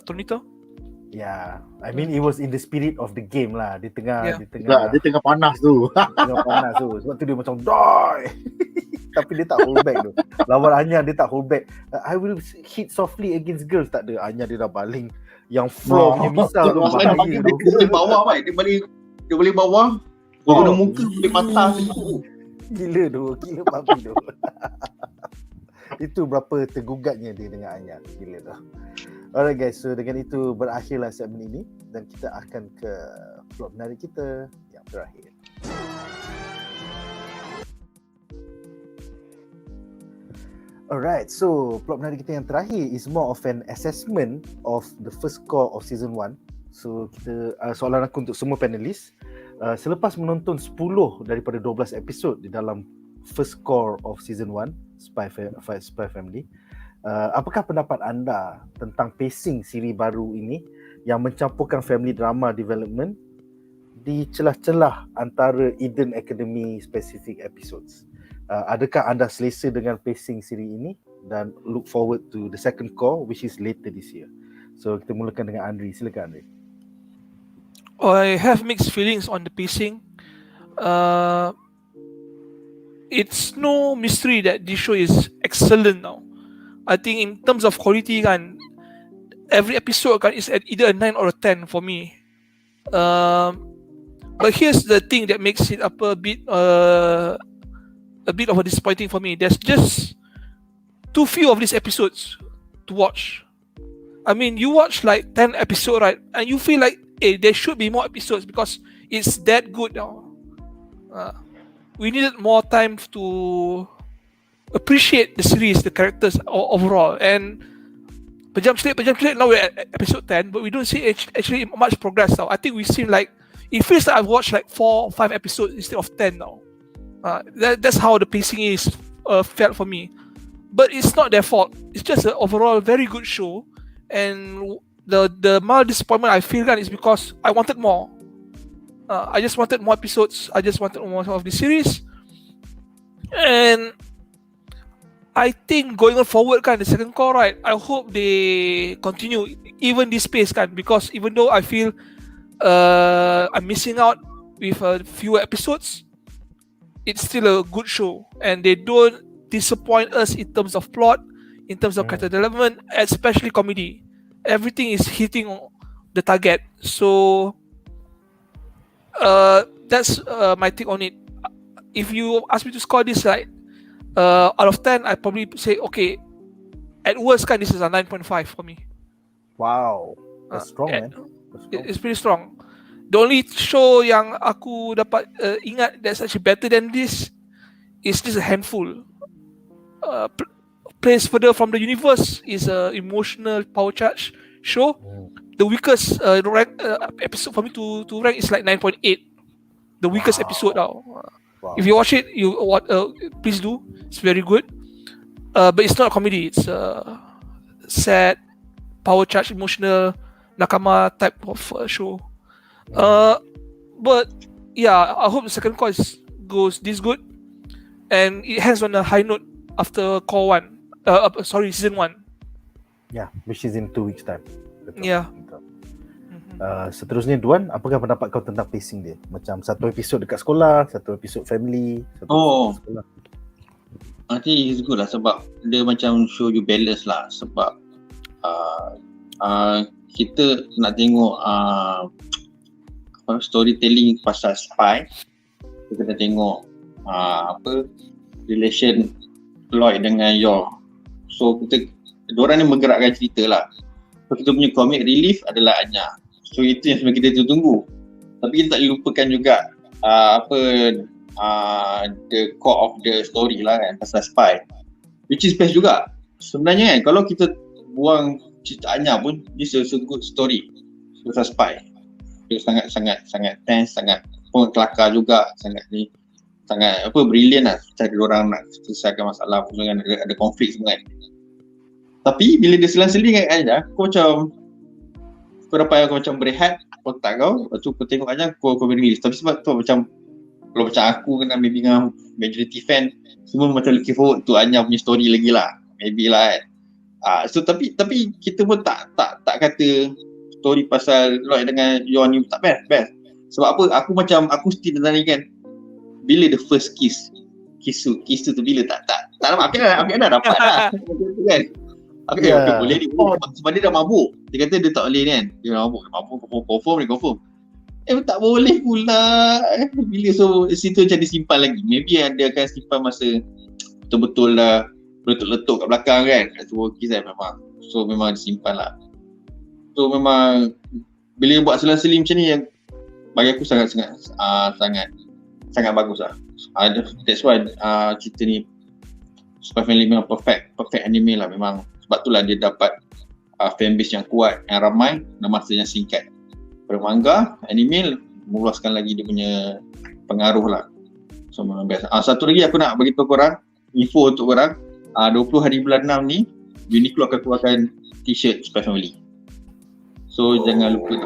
Tonito. Yeah, I mean it was in the spirit of the game lah. Dia tengah panas tu. Sebab tu dia macam die. Tapi dia tak hold back tu. Lawan Anya dia tak hold back. I will hit softly against girls, tak ada. Anya dia dah baling yang floor punya misal tu. Dia boleh bawah baik. Dia boleh bawah. Guna muka boleh patah. Gila babi tu. Itu berapa tergugatnya dia dengan Anya. Gila tu. Alright guys, so dengan itu berakhirlah segmen ini dan kita akan ke plot menarik kita yang terakhir. Alright, so plot menarik kita yang terakhir is more of an assessment of the first core of season 1. So kita soalan aku untuk semua panelis, selepas menonton 10 daripada 12 episod di dalam first core of season 1 Spy Family, apakah pendapat anda tentang pacing siri baru ini yang mencampurkan family drama development di celah-celah antara Eden Academy specific episodes? Adakah anda selesa dengan pacing siri ini dan look forward to the second core which is later this year? So kita mulakan dengan Andri. Silakan Andri. I have mixed feelings on the pacing. It's no mystery that this show is excellent now. I think in terms of quality kan, every episode kan is at either a 9 or a 10 for me. But here's the thing that makes it a bit of a disappointing for me. There's just too few of these episodes to watch. I mean, you watch like 10 episodes, right? And you feel like, there should be more episodes because it's that good now. We needed more time to appreciate the series, the characters overall. And pejam celik, now we're at episode 10, but we don't see actually much progress now. I think we've seen it feels like I've watched 4 or 5 episodes instead of 10 now. That's how the pacing is felt for me. But it's not their fault. It's just an overall very good show. And the mild disappointment I feel is because I wanted more. I just wanted more episodes. I just wanted more of the series. And I think going forward the second core, right, I hope they continue even this pace because even though I feel I'm missing out with a few episodes, it's still a good show and they don't disappoint us in terms of plot, in terms of character development, especially comedy. Everything is hitting the target. So that's my take on it. If you ask me to score this out of 10, I probably say okay. At worst, this is a 9.5 for me. Wow, that's strong, man. That's strong. It's pretty strong. The only show yang aku dapat ingat that's actually better than this is just a handful. plays further from the universe is a emotional power charge show. The weakest episode for me to rank is like 9.8. The weakest episode now. Wow. If you watch it, please do. It's very good. But it's not a comedy. It's sad, power charge, emotional, nakama type of show. But yeah, I hope the second cour goes this good, and it ends on a high note after Cour 1. Season 1. Yeah, which is in 2 weeks time. Betul. Yeah. Betul. Seterusnya Duan, apakah pendapat kau tentang pacing dia? Macam satu episod dekat sekolah, satu episod family, satu episod sekolah. I think it's good lah sebab dia macam show you balance lah sebab kita nak tengok storytelling pasal spy. Kita kena tengok relation Lloyd dengan Yor. So diorang ni menggerakkan cerita lah. So kita punya comic relief adalah Anya. So itu yang sebenarnya kita tunggu. Tapi kita tak lupakan juga the core of the story lah kan, pasal spy, which is best juga sebenarnya kan. Kalau kita buang cerita Anya pun, this is a good story pasal spy. Dia sangat tense, sangat kelakar juga, sangat brilliant lah cara diorang nak selesaikan masalah, ada konflik semua kan. Tapi bila dia selang-seling dengan Anya, kau dapat macam berehat otak kau, lepas tu kau tengok Anya, kau beri. Tapi sebab tu macam, kalau macam aku kena maybe dengan majority fan, semua macam looking forward to Anya punya story lagi lah, maybe lah kan. So tapi kita pun tak kata story pasal Lloyd dengan Yor ni tak best. Sebab apa? Aku still kan, bila the first kiss tu bila tak dapat. Aku dah dapat lah. Kan? Okay, boleh ni. Sebab dia dah mabuk. Dia kata dia tak boleh kan. Dia mabuk confirm. Tak boleh pula. Bila so situ macam disimpan lagi. Maybe dia akan simpan masa betul-betul dah letuk kat belakang kan. Kat sebuah kisah memang. So memang disimpan lah. So memang bila buat selang-seling macam ni yang bagi aku sangat bagus lah. That's why cerita ni SPYxFAMILY memang perfect anime lah memang. Sebab itulah dia dapat fanbase yang kuat, yang ramai dan masa yang singkat. Pada manga, anime meluaskan lagi dia punya pengaruh lah. So memang best. Satu lagi aku nak beritahu korang, info untuk korang, 20 hari bulan 6 ni Uniqlo akan keluarkan t-shirt SPYxFAMILY. So jangan lupa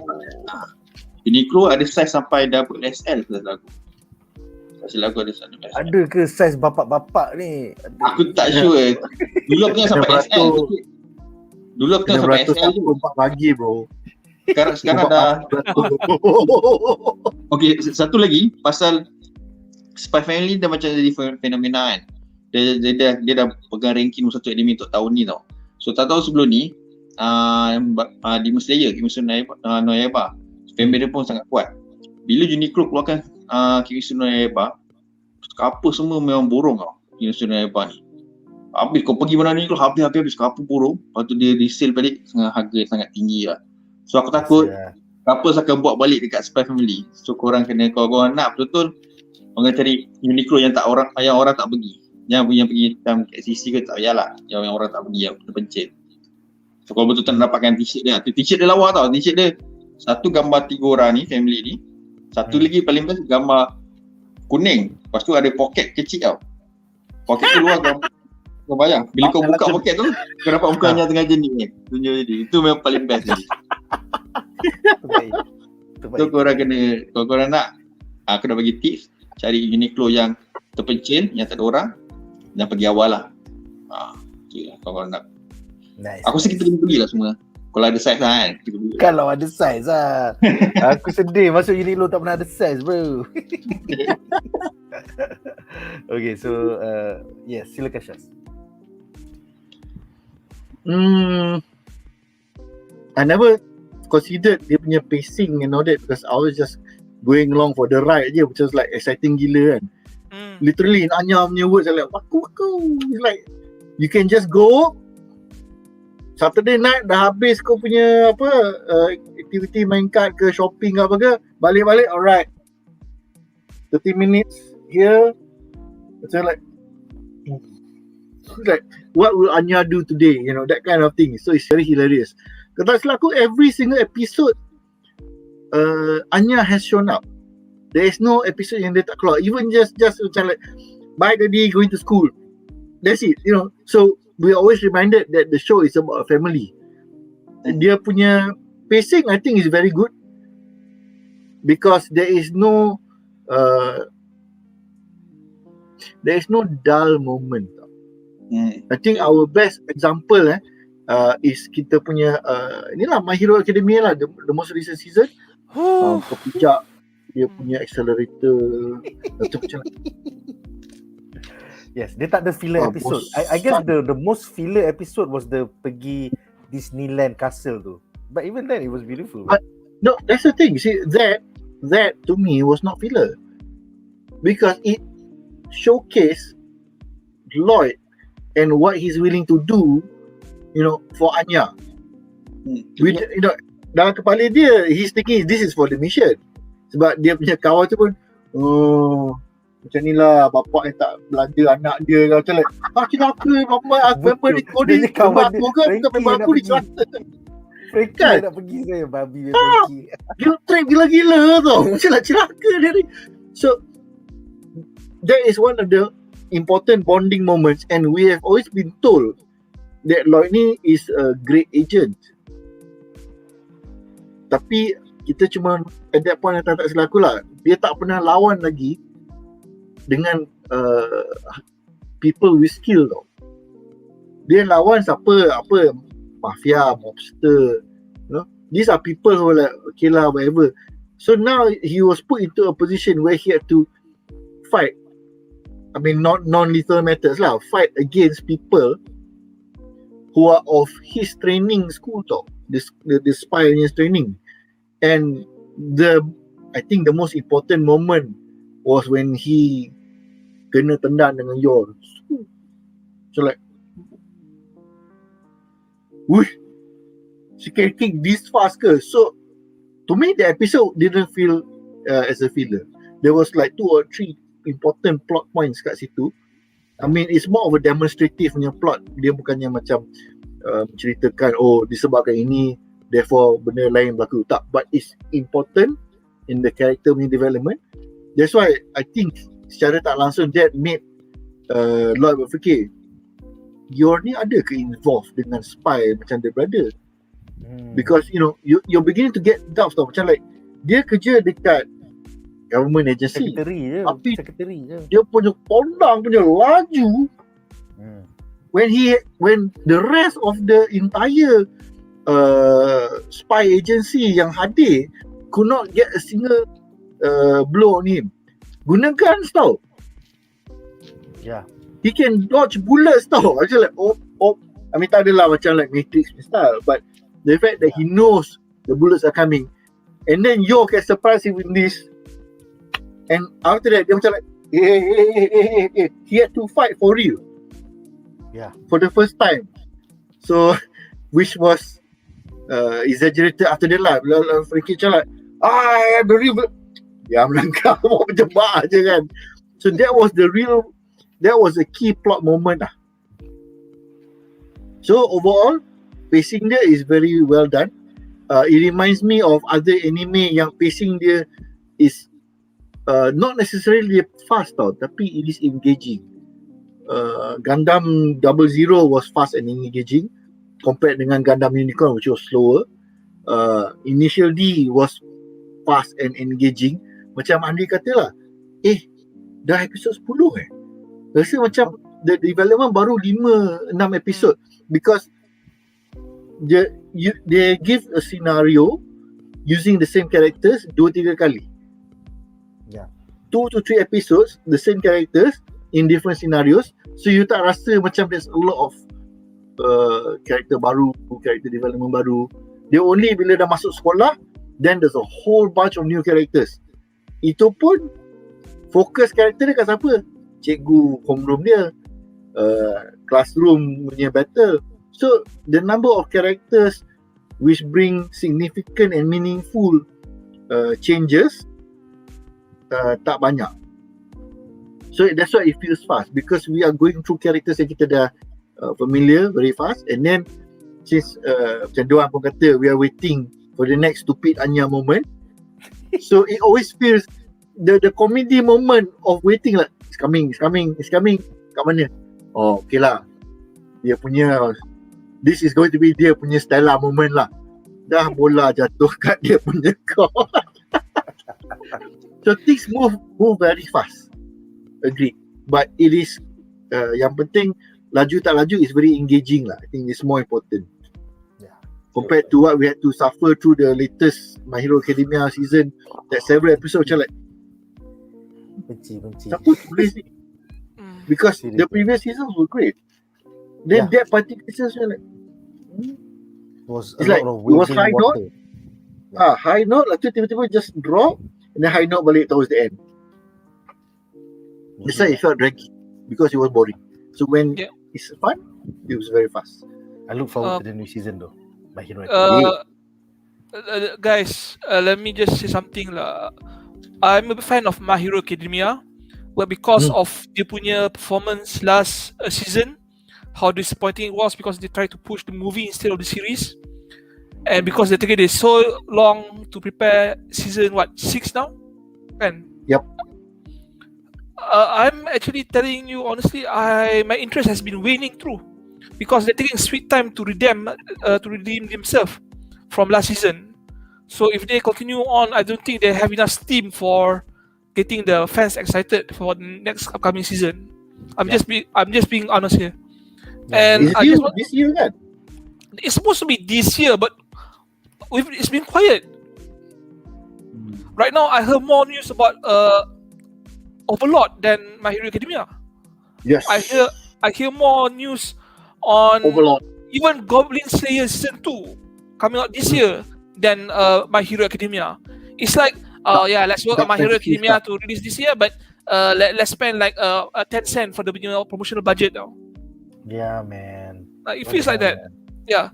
Uniqlo ada saiz sampai double XL ke lagu. Lagu ada satu XL. Ada ke saiz bapak-bapak ni? Aku tak sure. Dulu aku tengok sampai XL. Dulu aku tengok sampai XL tu 4 pagi bro. Sekarang dah. Okay, satu lagi pasal SPYxFAMILY dah macam jadi fenomena kan. Dia dah pegang ranking nombor 1 anime untuk tahun ni tau. So tak tahu sebelum ni Demon Slayer, Kimetsu no Yaiba, fanbase dia pun sangat kuat. Bila Uniqlo keluarkan Kimetsu no Yaiba, kapal semua memang borong tau Kimetsu no Yaiba ni. Habis kau pergi mana Uniqlo, habis kapal borong. Lepas tu dia resale balik dengan harga sangat tinggi lah. So aku takut kapal akan buat balik dekat SPYxFAMILY. So korang korang nak betul-betul orang cari Uniqlo yang orang tak pergi. Yang pergi macam kat Sesi ke tak payahlah. Yang orang tak pergi, yang terpencet. So kalau betul-betul nak dapatkan t-shirt dia. T-shirt dia lawa tau. T-shirt dia satu gambar 3 orang ni, family ni. Satu lagi paling best gambar kuning. Lepas tu ada poket kecil tau. Poket tu luar gambar. Kau bayang, bila kau buka poket tu, kau dapat muka Anya tengah jenis ni. Tunjuk jadi. Itu memang paling best jadi. So kalau korang nak, aku dah bagi tips. Cari Uniqlo yang terpencil, yang tak ada orang. Dan pergi awal lah. Tu lah kalau korang nak. Nice. Aku rasa kita kena belilah semua. Kalau ada saiz lah kan. Kalau ada saiz lah. Aku sedih masuk Uniqlo tak pernah ada saiz bro. Okay, so yes, silakan Shaz. I never considered dia punya pacing and all that because I was just going along for the ride je, which was like exciting gila kan. Literally in Anya punya words are like waku. It's like you can just go Saturday night dah habis kau punya aktiviti main kad ke shopping ke apa ke, balik alright 30 minutes here, macam like Like, what will Anya do today? You know, that kind of thing. So it's very hilarious. Kalau tak salah aku, every single episode Anya has shown up. There is no episode yang dia tak keluar. Even just macam like, bye daddy, going to school. That's it, you know. So we are always reminded that the show is about a family. Dia punya pacing, I think, is very good because there is no dull moment. I think our best example is kita punya inilah My Hero Academia lah, the most recent season. Kepijak dia punya accelerator atau macam Yes, dia tak ada filler episode. I guess the most filler episode was the pergi Disneyland Castle tu. But even then it was beautiful. But no, that's the thing. See, that to me was not filler because it showcased Lloyd and what he's willing to do, you know, for Anya. With, you know, dalam kepala dia, he's thinking this is for the mission. Sebab dia punya kawan tu pun, macam ni lah, bapak yang tak belanja anak dia. Macam like, celaka, bapak member ni coding. Member aku ke, bukan member aku ni celaka. Frankie nak pergi saya, babi Frankie. Guilt trip gila-gila tau. Macam lah celaka dia ni. So, that is one of the important bonding moments, and we have always been told that Lloyd ni is a great agent. Tapi kita cuma at that point tak silap aku lah, dia tak pernah lawan lagi dengan people with skill tau. Dia lawan siapa? Mafia, mobster, you know. These are people who are like, okay lah, whatever. So now he was put into a position where he had to fight. I mean, not non-lethal methods lah. Fight against people who are of his training school tau. The spy in his training. And I think the most important moment was when he kena tendang dengan Yor. So like, whoosh, she can kick this fast ke? So to me the episode didn't feel as a filler. There was like 2 or 3 important plot points kat situ. I mean, it's more of a demonstrative punya plot. Dia bukannya macam menceritakan disebabkan ini therefore benda lain berlaku. Tak, but it's important in the character punya development. That's why I think secara tak langsung that made Lloyd berfikir, Yor ni ada ke involved dengan spy macam the brother? Because you know, you're beginning to get doubts tau. Macam like, dia kerja dekat government agency, tapi dia punya tondang punya laju. When the rest of the entire spy agency yang hadir could not get a single blow on him. Guna guns tau. Yeah. He can dodge bullets tau. Macam like, I mean, tak adalah macam like Matrix style, but the fact that he knows the bullets are coming, and then you can surprise him with this, and after that dia macam like, he had to fight for real. Yeah. For the first time. So, which was exaggerated after that lah. Bila Frankie macam like, I am the real, ya melangkah mau berjebak je kan. So that was a key plot moment lah. So overall, pacing dia is very well done. It reminds me of other anime yang pacing dia is not necessarily fast tau, tapi it is engaging. Gundam 00 was fast and engaging compared dengan Gundam Unicorn, which was slower. Initial D was fast and engaging. Macam Andi kata lah, dah episod 10 rasa macam the development baru 5-6 episod, because they give a scenario using the same characters 2-3 kali. 2 to 3 episodes, the same characters in different scenarios, so you tak rasa macam there's a lot of character baru, character development baru. Dia only bila dah masuk sekolah, then there's a whole bunch of new characters. Itu pun fokus karakter dia kat siapa? Cikgu homeroom dia, classroom punya battle. So the number of characters which bring significant and meaningful changes tak banyak. So that's why it feels fast, because we are going through characters yang kita dah familiar very fast, and then since macam Duan pun kata, we are waiting for the next stupid Anya moment. So it always feels the comedy moment of waiting, like it's coming. Kat mana? Oh, okay lah. Dia punya, this is going to be dia punya Stella moment lah. Dah bola jatuh kat dia punya court. So things move very fast. Agreed. But it is yang penting laju tak laju is very engaging lah. I think it's more important. Compared to what we had to suffer through the latest My Hero Academia season, that several episodes macam like Benci. siapa tulis ni? Because the previous seasons were great. Then that particular season like Was it's a like, lot of it was wading high water. high note, lepas tu tiba-tiba just drop, and then high note balik towards the end. That's why it felt draggy, because it was boring. So when it's fun, it was very fast. I look forward to the new season though. My Hero Guys, let me just say something lah. I'm a fan of My Hero Academia, but because of dia punya performance last season, how disappointing it was, because they tried to push the movie instead of the series, and because they taking so long to prepare season 6 now, kan? Yep. I'm actually telling you honestly, my interest has been waning through, because they're taking sweet time to redeem themselves from last season. So if they continue on, I don't think they have enough steam for getting the fans excited for the next upcoming season. I'm just being honest here. And I just this year kan? It's supposed to be this year, but it's been quiet. Right now, I heard more news about Overlord than My Hero Academia. Yes. I hear more news on Overlord. even Goblin Slayer season 2 coming out this year than My Hero Academia. It's like, let's work on My Hero Academia to release this year, but let's spend like 10 cents for the promotional budget now. Yeah, man. It feels like that. Yeah.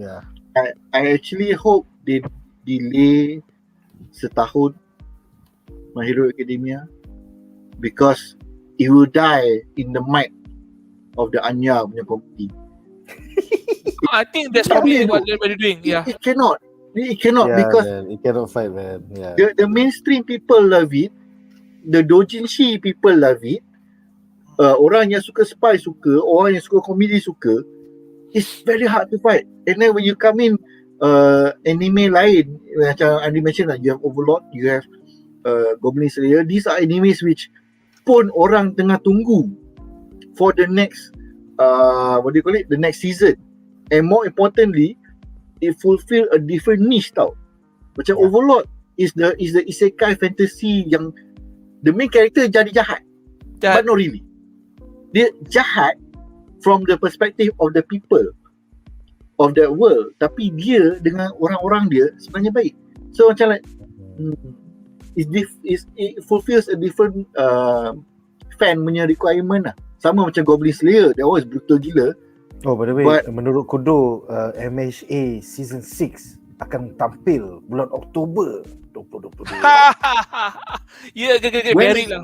I actually hope they delay setahun My Hero Academia, because it will die in the might of the Anya punya community. I think that's probably what they're doing. Yeah. It cannot because man, it cannot fight, man. Yeah. the mainstream people love it, the doujinshi people love it, orang yang suka spy suka, orang yang suka komedi suka. It's very hard to fight. And then when you come in anime lain, macam Andy mentioned lah, you have Overlord, you have Goblin Slayer. These are animes which pun orang tengah tunggu for the next the next season. And more importantly, it fulfill a different niche tau. Macam Overlord is the isekai fantasy yang the main character jadi jahat, but not really. Dia jahat from the perspective of the people of that world, tapi dia dengan orang-orang dia sebenarnya baik. So macam like it fulfills a different fan punya requirement lah. Sama macam Goblin Slayer, that was brutal gila. Oh, by the way, menurut Kudo, MHA Season 6 akan tampil bulan Oktober 2022. Yeah, bearing lah.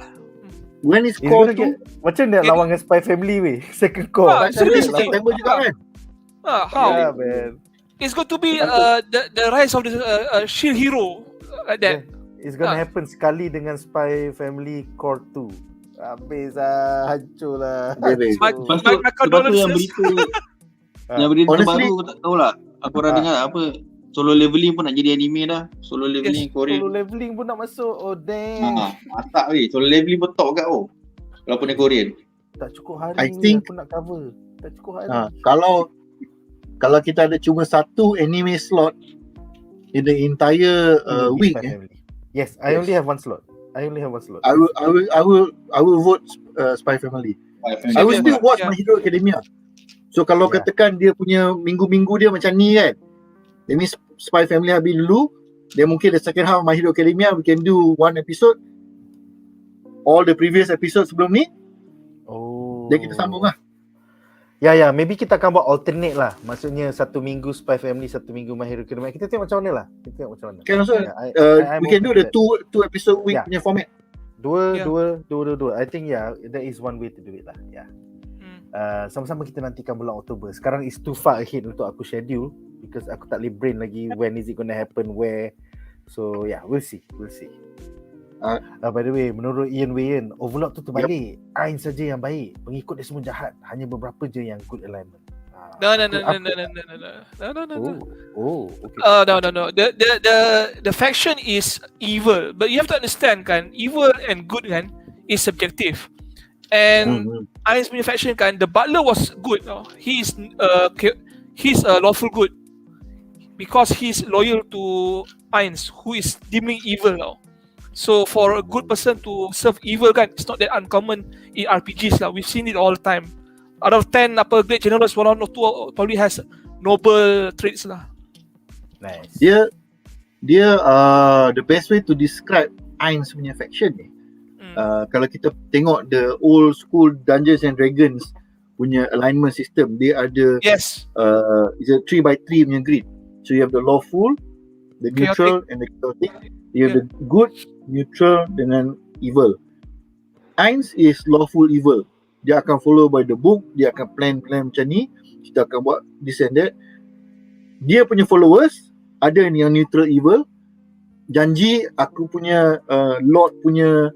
When it's called to, macam nak lawan dengan Spy Family weh. Second call. September juga kan? How? Yeah, man. It's going to be the rise of the shield hero like that. Yeah. It's gonna happen sekali dengan Spy Family Core 2. Habis lah, hancur lah. Lepas tu yang berita baru aku tak tahulah. Aku orang dengar apa Solo Leveling pun nak jadi anime dah. Solo Leveling Korean. Solo Leveling pun nak masuk. Oh damn. Masak weh. Solo Leveling pun top kat walaupun dia Korean. Tak cukup hari I ni think aku nak cover. Tak cukup hari. Kalau kita ada cuma satu anime slot in the entire week, Yes, I only have one slot. I will vote Spy Family. I will still watch My Hero Academia. So kalau katakan dia punya minggu-minggu dia macam ni kan, that means Spy Family habis dulu, then mungkin the second half of My Hero Academia we can do one episode, all the previous episodes sebelum ni. Then kita sambung lah. Ya, maybe kita akan buat alternate lah. Maksudnya satu minggu Spy Family, satu minggu My Hero Academia. Kita tengok macam mana lah. Can also we can do the two episode week punya format. Yeah. Dua. I think that is one way to do it lah. Sama-sama kita nantikan bulan Oktober. Sekarang is too far ahead untuk aku schedule because aku tak boleh brain lagi when is it gonna happen, where. So we'll see. By the way, menurut Ian Wayan, Overlord tu terbalik. Ain saja yang baik, pengikut dia semua jahat. Hanya beberapa je yang good alignment. No. Okay. No. The faction is evil, but you have to understand kan, evil and good kan is subjective. And Ain's punya faction kan, the butler was good. No? He's lawful good because he's loyal to Ain's, who is deeming evil now. So for a good person to serve evil kan, it's not that uncommon in RPGs lah. We've seen it all the time. Out of 10 great generals, 1 or 2 probably has noble traits lah. Nice. Dia the best way to describe Ain's punya faction ni. Kalau kita tengok the old school Dungeons and Dragons punya alignment system, dia ada it's a 3x3 punya grid. So you have the lawful, the neutral and the chaotic. You have the good, neutral dengan evil. Ain's is lawful evil. Dia akan follow by the book, dia akan plan macam ni, kita akan buat this and that. Dia punya followers ada yang neutral evil. Janji aku punya lord punya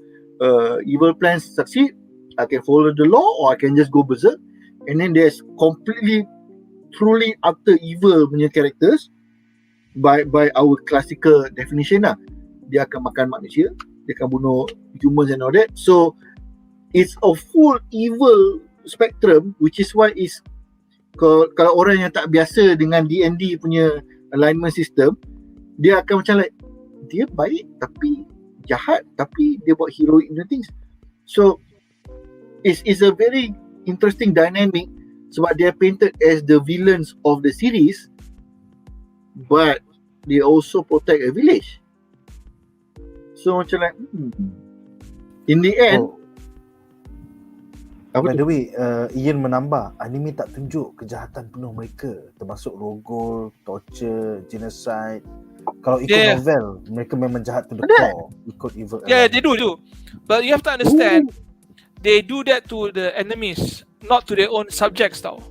evil plans succeed, I can follow the law or I can just go berserk. And then there's completely truly utter evil punya characters by our classical definition lah. Dia akan makan manusia, dia akan bunuh humans and all that. So it's a full evil spectrum, which is why is kalau orang yang tak biasa dengan D&D punya alignment system, dia akan macam like dia baik tapi jahat, tapi dia buat heroic things. So it's a very interesting dynamic sebab they are painted as the villains of the series, but they also protect a village. So macam like in the end by the way, Ian menambah, anime tak tunjuk kejahatan penuh mereka, termasuk rogol, torture, genocide. Kalau ikut novel, mereka memang jahat to the core. Ikut evil. They do. But you have to understand, they do that to the enemies, not to their own subjects tau.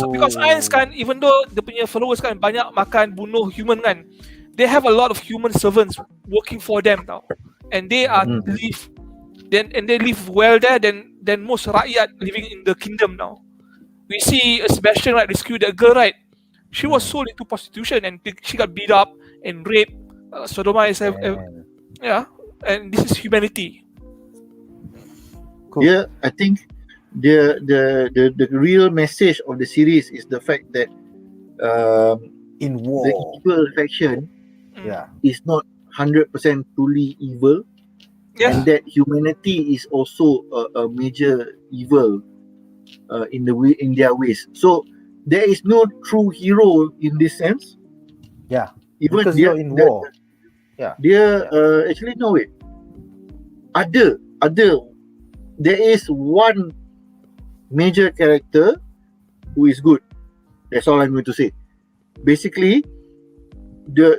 Because Ain's kan, even though dia punya followers kan banyak makan, bunuh human kan, they have a lot of human servants working for them tau. And they are they live well there than most rakyat living in the kingdom now. We see Sebastian rescue that girl, right? She was sold into prostitution and she got beat up and raped, sodomized. And this is humanity. Cool. Yeah, I think the real message of the series is the fact that in war, the evil faction is not 100% truly evil. And that humanity is also a major evil in their ways. So there is no true hero in this sense. Even because you're in war. Actually no, wait. Ada. There is one major character who is good. That's all I'm going to say. Basically, the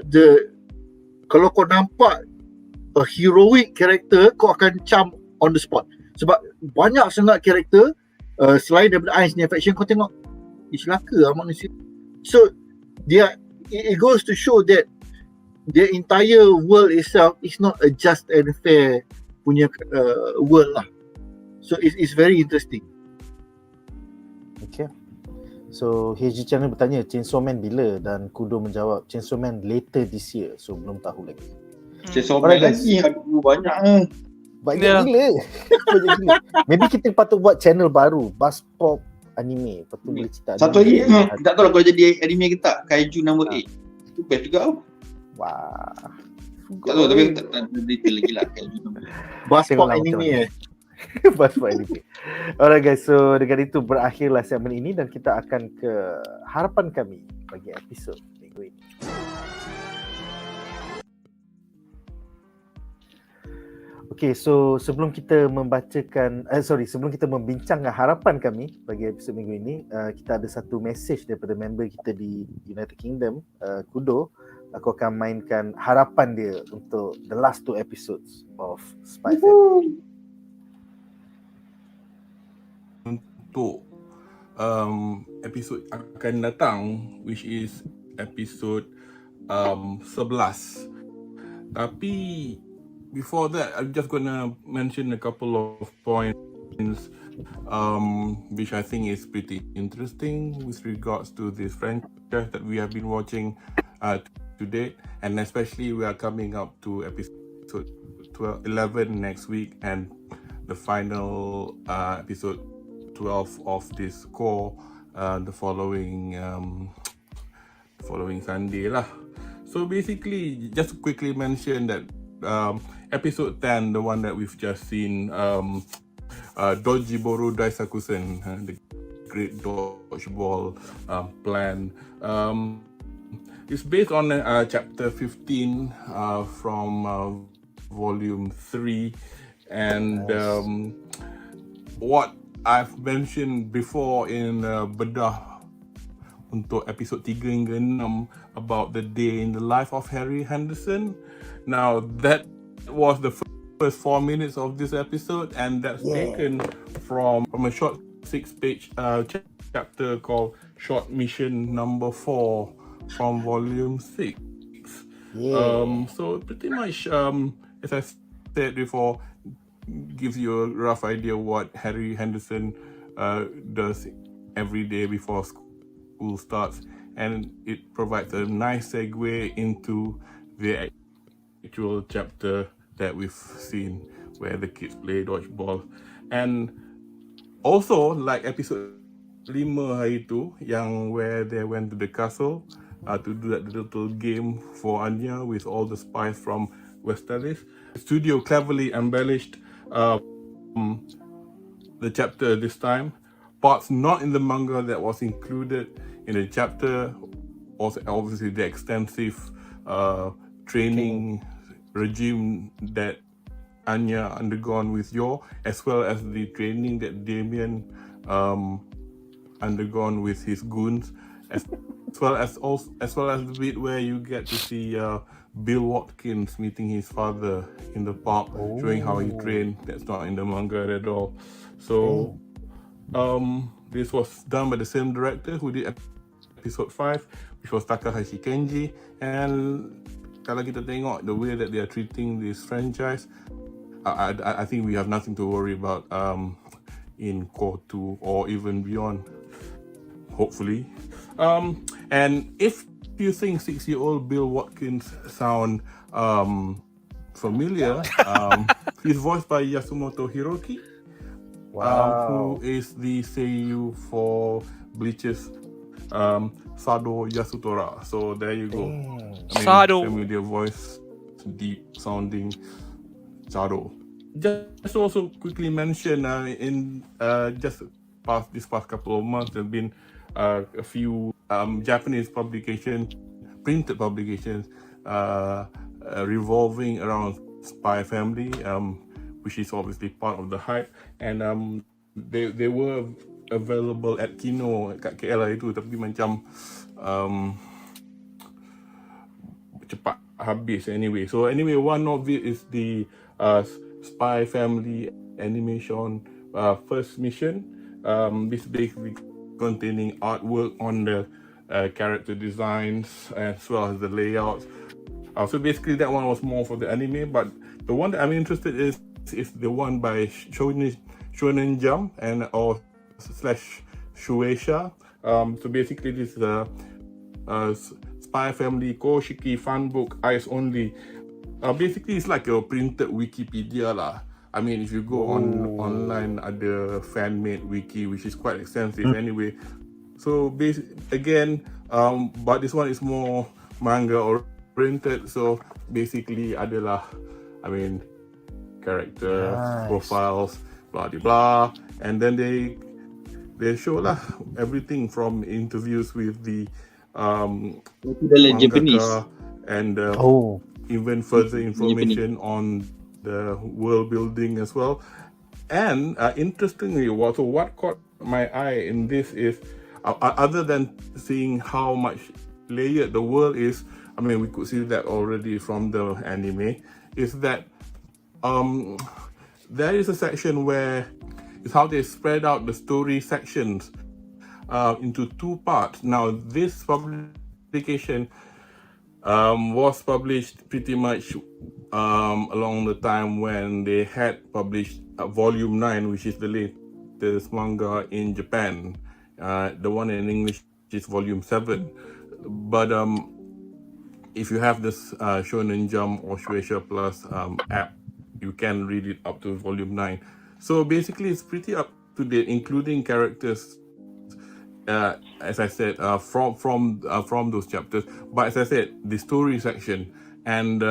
kalau kau nampak a heroic character, kau akan charm on the spot. Sebab banyak sangat character selain daripada Ain's punya faction, kau tengok celaka lah manusia. So it goes to show that the entire world itself is not a just and fair punya world lah. So it's very interesting. Okay. So HG Channel bertanya Chainsaw Man bila, dan Kudo menjawab Chainsaw Man later this year. So belum tahu lagi. Chainsaw Man lagi, aduh banyak gila. Maybe kita patut buat channel baru, BuzzPOP anime. Patut boleh cerita satu lagi, tak tahu lah kalau jadi anime ke tak, Kaiju number 8 itu best juga tau. Wah, tak tahu, tapi tak ada detail lagi lah Kaiju number 8. BuzzPOP anime BuzzPOP anime. Alright guys, so dengan itu berakhirlah segmen ini dan kita akan ke harapan kami bagi episod minggu ini. Okay, so sebelum kita membincangkan harapan kami bagi episod minggu ini, kita ada satu message daripada member kita di United Kingdom, Kudo. aku akan mainkan harapan dia untuk the last 2 episodes of Spy Family. Untuk episod akan datang, which is episod 11. Tapi before that, I'm just gonna mention a couple of points which I think is pretty interesting with regards to this franchise that we have been watching to date, and especially we are coming up to episode 11 next week, and the final episode 12 of this Cour the following Sunday lah. So basically, just to quickly mention that episode 10, the one that we've just seen, Dodgeball Daisakusen, the great dodgeball plan, is based on chapter 15 from volume 3, and what I've mentioned before in bedah untuk episod 3 hingga 6 about the day in the life of Harry Henderson. Now that was the first 4 minutes of this episode, and that's taken from a short 6-page chapter called Short Mission Number 4 from volume 6. So pretty much, as I said before, gives you a rough idea what Harry Henderson does every day before school starts, and it provides a nice segue into the actual chapter that we've seen where the kids play dodgeball. And also, like episode 5 hari tu, yang where they went to the castle to do that little game for Anya with all the spies from Westalis, the studio cleverly embellished the chapter this time. Parts not in the manga that was included in the chapter, also obviously the extensive training regime that Anya undergone with Yor, as well as the training that Damien undergone with his goons, as well as the bit where you get to see Bill Watkins meeting his father in the park, showing how he trained. That's not in the manga at all. So this was done by the same director who did episode 5, which was Takahashi Kenji. And kalau kita tengok the way that they are treating this franchise, I think we have nothing to worry about in Cour 2 or even beyond, hopefully. And if you think 6-year-old Bill Watkins sound familiar, he's voiced by Yasumoto Hiroki, who is the seiyuu for Bleach's Sado Yasutora. So there you go. Sado. Familiar voice, deep sounding Sado. Just also quickly mention in this past couple of months, there's been a few Japanese printed publications revolving around Spy Family, which is obviously part of the hype, and they were available at Kino kat KL itu, tapi macam cepat habis anyway. So anyway, one of it is the Spy Family animation first mission. This basically containing artwork on the character designs as well as the layouts. So basically that one was more for the anime, but the one that I'm interested in is the one by Shonen Jump and or / Shueisha. So basically this is a Spy Family Koshiki fan book, eyes only. Basically it's like a printed Wikipedia lah. I mean, if you go online, ada fan-made wiki, which is quite extensive anyway. So again, but this one is more manga oriented. So basically adalah, I mean, character profiles, blah blah blah, and then they show lah everything from interviews with the mangaka and even further information on the world building as well. And interestingly, what caught my eye in this is, other than seeing how much layered the world is, I mean, we could see that already from the anime, is that there is a section where it's how they spread out the story sections into 2 parts. Now, this publication was published pretty much along the time when they had published volume 9, which is the latest manga in Japan. The one in English is volume 7. But if you have this Shonen Jump or Shueisha Plus app, you can read it up to volume 9. So basically, it's pretty up to date, including characters, as I said, from those chapters. But as I said, the story section, and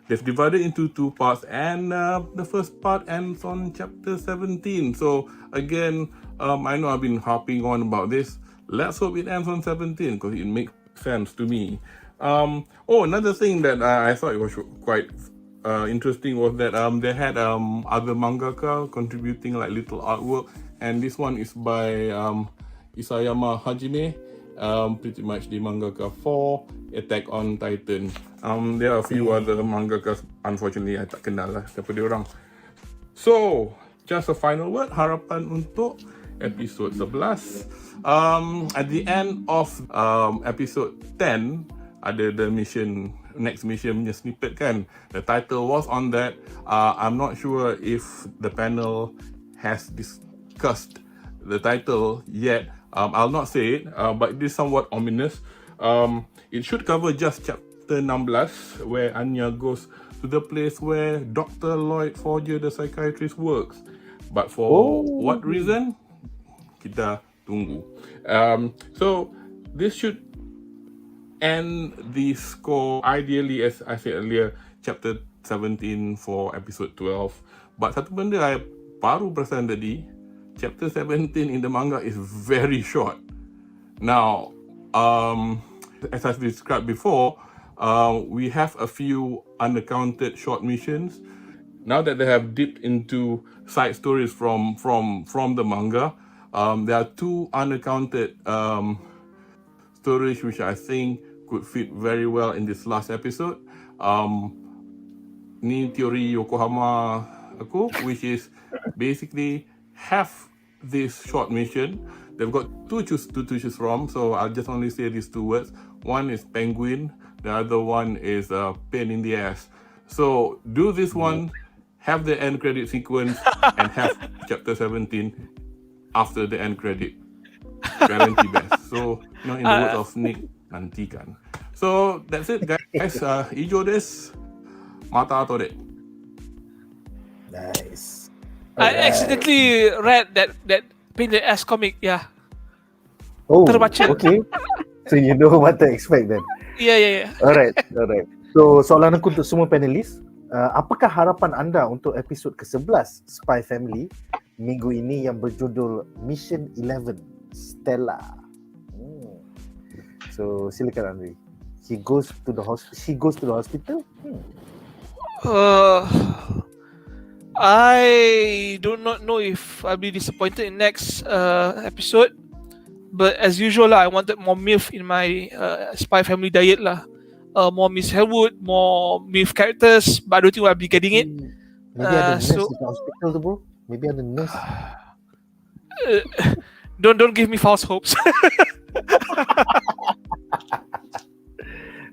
they've divided into 2 parts, and the first part ends on chapter 17. So again, I know I've been harping on about this. Let's hope it ends on 17 because it makes sense to me. Another thing that I thought was quite interesting was that they had other mangaka contributing like little artwork, and this one is by Isayama Hajime, pretty much the mangaka for Attack on Titan. There are a few other mangakas, unfortunately I tak kenal lah siapa dia orang. So, just a final word, harapan untuk episod 11. At the end of episode 10, ada the next mission punya snippet kan. The title was on that. I'm not sure if the panel has discussed the title yet. I'll not say it, but it is somewhat ominous. It should cover just chapter 16, where Anya goes to the place where Dr. Lloyd Forger, the psychiatrist, works. But for what reason? Kita tunggu. So this should end the score ideally, as I said earlier, chapter 17 for episode 12. But satu benda I baru perasan tadi, chapter 17 in the manga is very short. Now, as I described before, we have a few unaccounted short missions. Now that they have dipped into side stories from the manga, there are 2 unaccounted stories which I think could fit very well in this last episode. Ni teori Yokohama aku, which is basically half this short mission. They've got two to choose from, so I'll just only say these 2 words. One is penguin, the other one is pain in the ass. So do this one, have the end credit sequence, and have chapter 17 after the end credit. Guarantee best. So, in the words of Nick, nantikan. So that's it, guys. Ijo desu. Mata tore. Nice. I accidentally read that Pain in the Ass comic. Yeah. Oh, terbaca. okay. So you know what to expect then. Yeah. Alright. So soalan aku untuk semua panelis, apakah harapan anda untuk episod ke-11 Spy Family minggu ini yang berjudul Mission 11 Stella? So silakan Andri. She goes to the hospital. I do not know if I'll be disappointed in next episode, but as usual I wanted more MILF in my Spy Family diet lah. More Miss Hellwood, more MILF characters, but I don't think I'll be getting it. Maybe ada nurse in the hospital tu bro. Maybe ada nurse. Don't give me false hopes.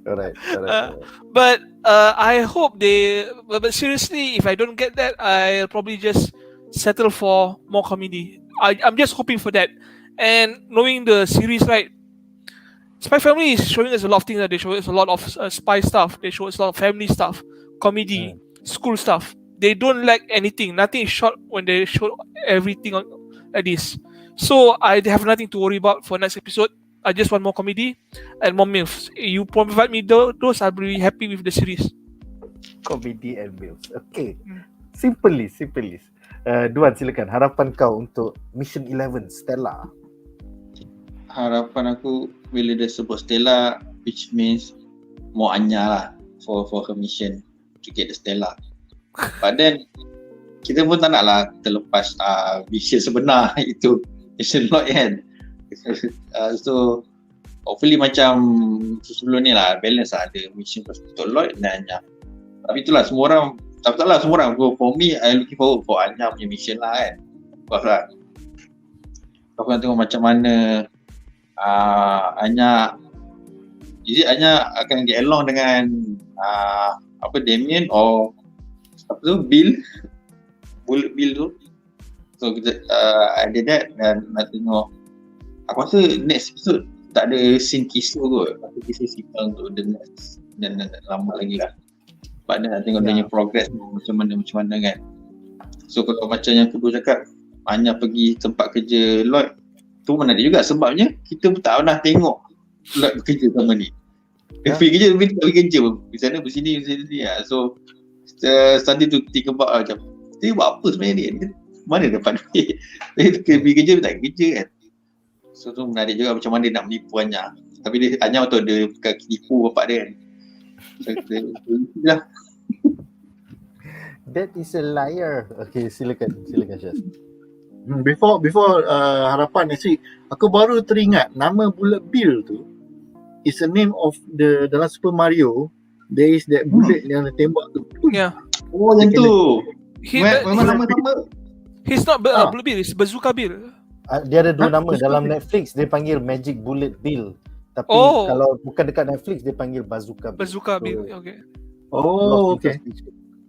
Alright. But I hope but seriously, if I don't get that, I'll probably just settle for more comedy. I'm just hoping for that. And knowing the series, right, Spy Family is showing us a lot of things. They show us a lot of spy stuff. They show us a lot of family stuff, comedy, school stuff. They don't lack anything. Nothing is short when they show everything like this. So I have nothing to worry about for next episode. I just want more comedy and more MILFs. You provide me those, I'll be happy with the series. Comedy and MILFs. Okay. Simple list. Duan, silakan. Harapan kau untuk Mission 11 Stella. Harapan aku bila dia sebut Stella, which means more Anya lah for her mission to get the Stella. But then kita pun tak nak lah terlepas mission sebenar itu. Mission Lloyd kan. So hopefully macam sebelum ni lah, balance lah, ada mission untuk Lloyd dan Anya. Tapi itulah semua orang, tak lah semua orang, for me I looking forward for Anya punya mission lah kan. Of lah. Aku nak tengok macam mana Anya, is it Anya akan get along dengan Damien or apa tu, Bullet Bill tu. So kita ada that, dan nak tengok, aku rasa next episode tak ada scene kisah kot, tapi kisah simpan untuk the next, dan lama lagi lah. Sebab dia nak tengok dia punya progress macam mana kan. So kalau macam yang Kudu cakap, Anya pergi tempat kerja Lloyd, tu menarik juga sebabnya kita pun tak pernah tengok Lloyd bekerja sama ni. Dia pergi kerja, tapi tak pergi kerja pun. Di sana, di sini lah. So starting to think about macam, dia buat apa sebenarnya ni? Mana dapat duit? Dia pergi kerja, tak kerja kan. So tu menarik juga macam mana dia nak menipu Anya. Tapi dia, Anya betul dia bukan tipu bapak dia kan. So dah. That is a liar. Okay, silakan Shaz. Before Harapan, actually aku baru teringat nama Bullet Bill tu is a name of the dalam Super Mario. There is that bullet yang tembak tu. Yeah. Oh yang tu. Memang nama sama. He's not Bullet Bill, it's Bazooka Bill. Dia ada dua nama dalam Netflix, dia panggil Magic Bullet Bill. Tapi kalau bukan dekat Netflix dia panggil Bazooka Bill. Bazooka Bill, okay. Oh, okay.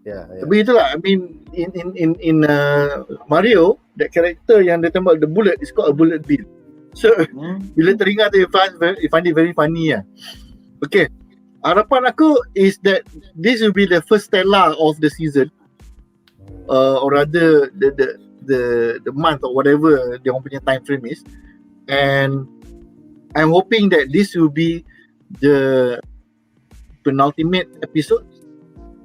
Yeah. Tapi itulah, I mean in Mario, that character yang dia tembak the bullet is called a Bullet Bill. So bila teringat tu, I find it very funny lah. Okay, harapan aku is that this will be the first stellar of the season, or rather the month or whatever dia orang punya time frame is, and I'm hoping that this will be the penultimate episode,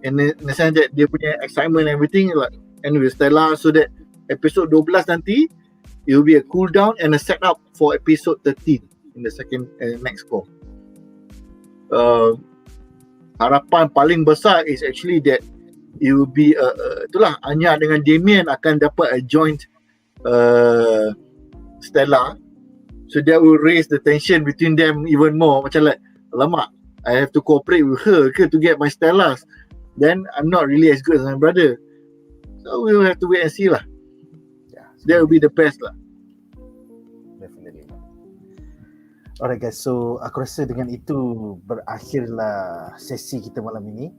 and in the sense that dia punya excitement and everything like anyway stellar, so that episode 12 nanti it will be a cool down and a setup for episode 13 in the second next Cour. Harapan paling besar is actually that it will be itulah Anya dengan Damien akan dapat a joint stellar, so that will raise the tension between them even more. Macam like, alamak, I have to cooperate with her to get my stellars, then I'm not really as good as my brother. So we will have to wait and see lah. That will be the best lah. Definitely. Alright guys, so aku rasa dengan itu berakhirlah sesi kita malam ini.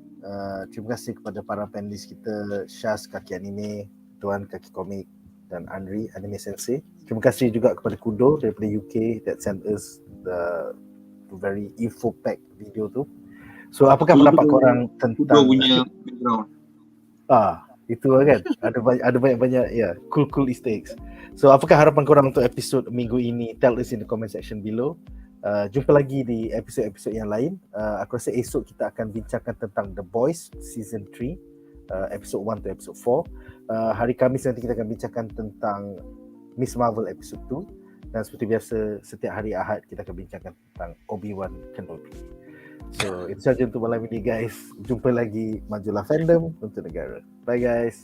Terima kasih kepada para panelis kita, Shaz, Kaki Anime, Duan, Kaki Komik, dan Andri, Anime Sensei. Terima kasih juga kepada Kudo daripada UK that sent us the very info-packed video tu. So apakah pendapat korang tentang Kudo punya background? Itu kan, ada banyak cool Easter eggs. So apakah harapan korang untuk episod minggu ini? Tell us in the comment section below. Jumpa lagi di episod-episod yang lain. Aku rasa esok kita akan bincangkan tentang The Boys Season 3, episode 1 to episode 4. Hari Khamis nanti kita akan bincangkan tentang Miss Marvel episode 2. Dan seperti biasa, setiap hari Ahad kita akan bincangkan tentang Obi-Wan Kenobi. So itu saja untuk malam ini guys. Jumpa lagi, majulah fandom untuk negara. Bye guys.